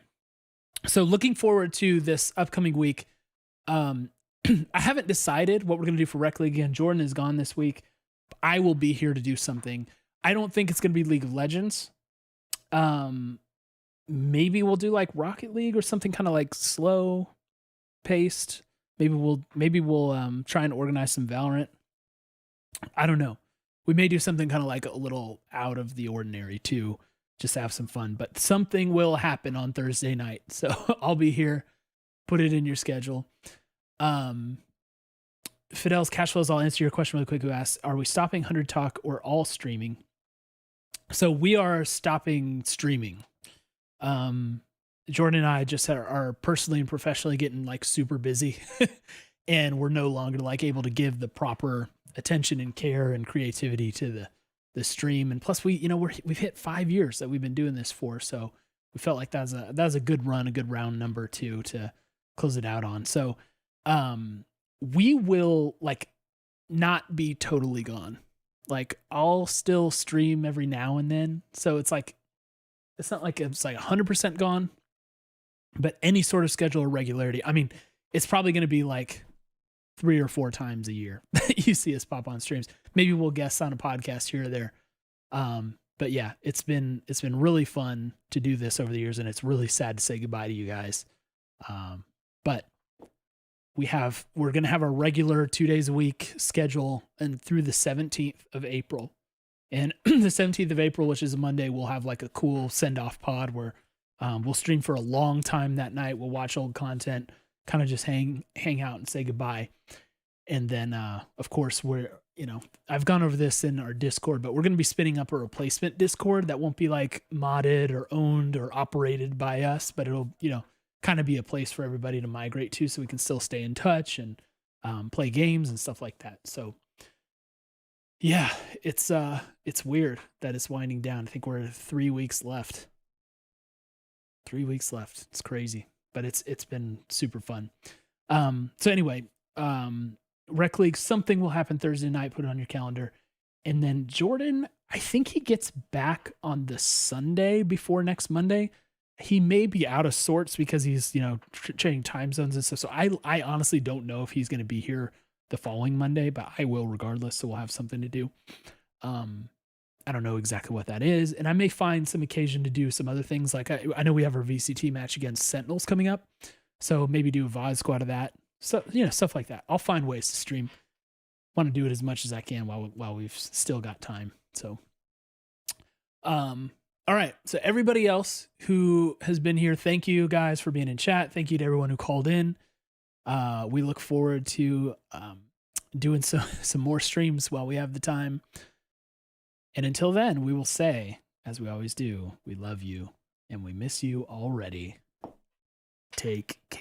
so looking forward to this upcoming week. I haven't decided what we're going to do for Rec League again. Jordan is gone this week. I will be here to do something. I don't think it's going to be League of Legends. Maybe we'll do like Rocket League or something kind of like slow paced. Maybe we'll try and organize some Valorant. I don't know. We may do something kind of like a little out of the ordinary too, just to have some fun. But something will happen on Thursday night, so I'll be here. Put it in your schedule. Fidel's Cash Flows, I'll answer your question really quick, who asks, are we stopping 100 Talk or all streaming? So we are stopping streaming. Jordan and I just are personally and professionally getting like super busy and we're no longer like able to give the proper attention and care and creativity to the stream. And plus we've hit 5 years that we've been doing this for. So we felt like that was a good run, a good round number too, to close it out on. So, we will like not be totally gone. Like I'll still stream every now and then. So it's like, it's not like it's like 100% gone, but any sort of schedule or regularity. I mean, it's probably going to be like 3 or 4 times a year that you see us pop on streams. Maybe we'll guest on a podcast here or there. but yeah, it's been really fun to do this over the years, and it's really sad to say goodbye to you guys. But we're gonna have our regular 2 days a week schedule and through the 17th of April. And the 17th of April, which is a Monday, we'll have like a cool send-off pod where we'll stream for a long time that night. We'll watch old content, kind of just hang out and say goodbye. And then, of course, I've gone over this in our Discord, but we're going to be spinning up a replacement Discord that won't be like modded or owned or operated by us, but it'll, kind of be a place for everybody to migrate to so we can still stay in touch and play games and stuff like that. So yeah, it's weird that it's winding down. I think we're 3 weeks left. 3 weeks left. It's crazy, but it's been super fun. So anyway, Rec League, something will happen Thursday night. Put it on your calendar. And then Jordan, I think he gets back on the Sunday before next Monday. He may be out of sorts because he's, changing time zones and stuff. So I honestly don't know if he's going to be here the following Monday, but I will regardless. So we'll have something to do. I don't know exactly what that is. And I may find some occasion to do some other things. Like I know we have our VCT match against Sentinels coming up. So maybe do a VOD squad of that. So, stuff like that. I'll find ways to stream. Want to do it as much as I can while we've still got time. So, all right. So everybody else who has been here, thank you guys for being in chat. Thank you to everyone who called in. We look forward to doing some more streams while we have the time. And until then, we will say, as we always do, we love you and we miss you already. Take care.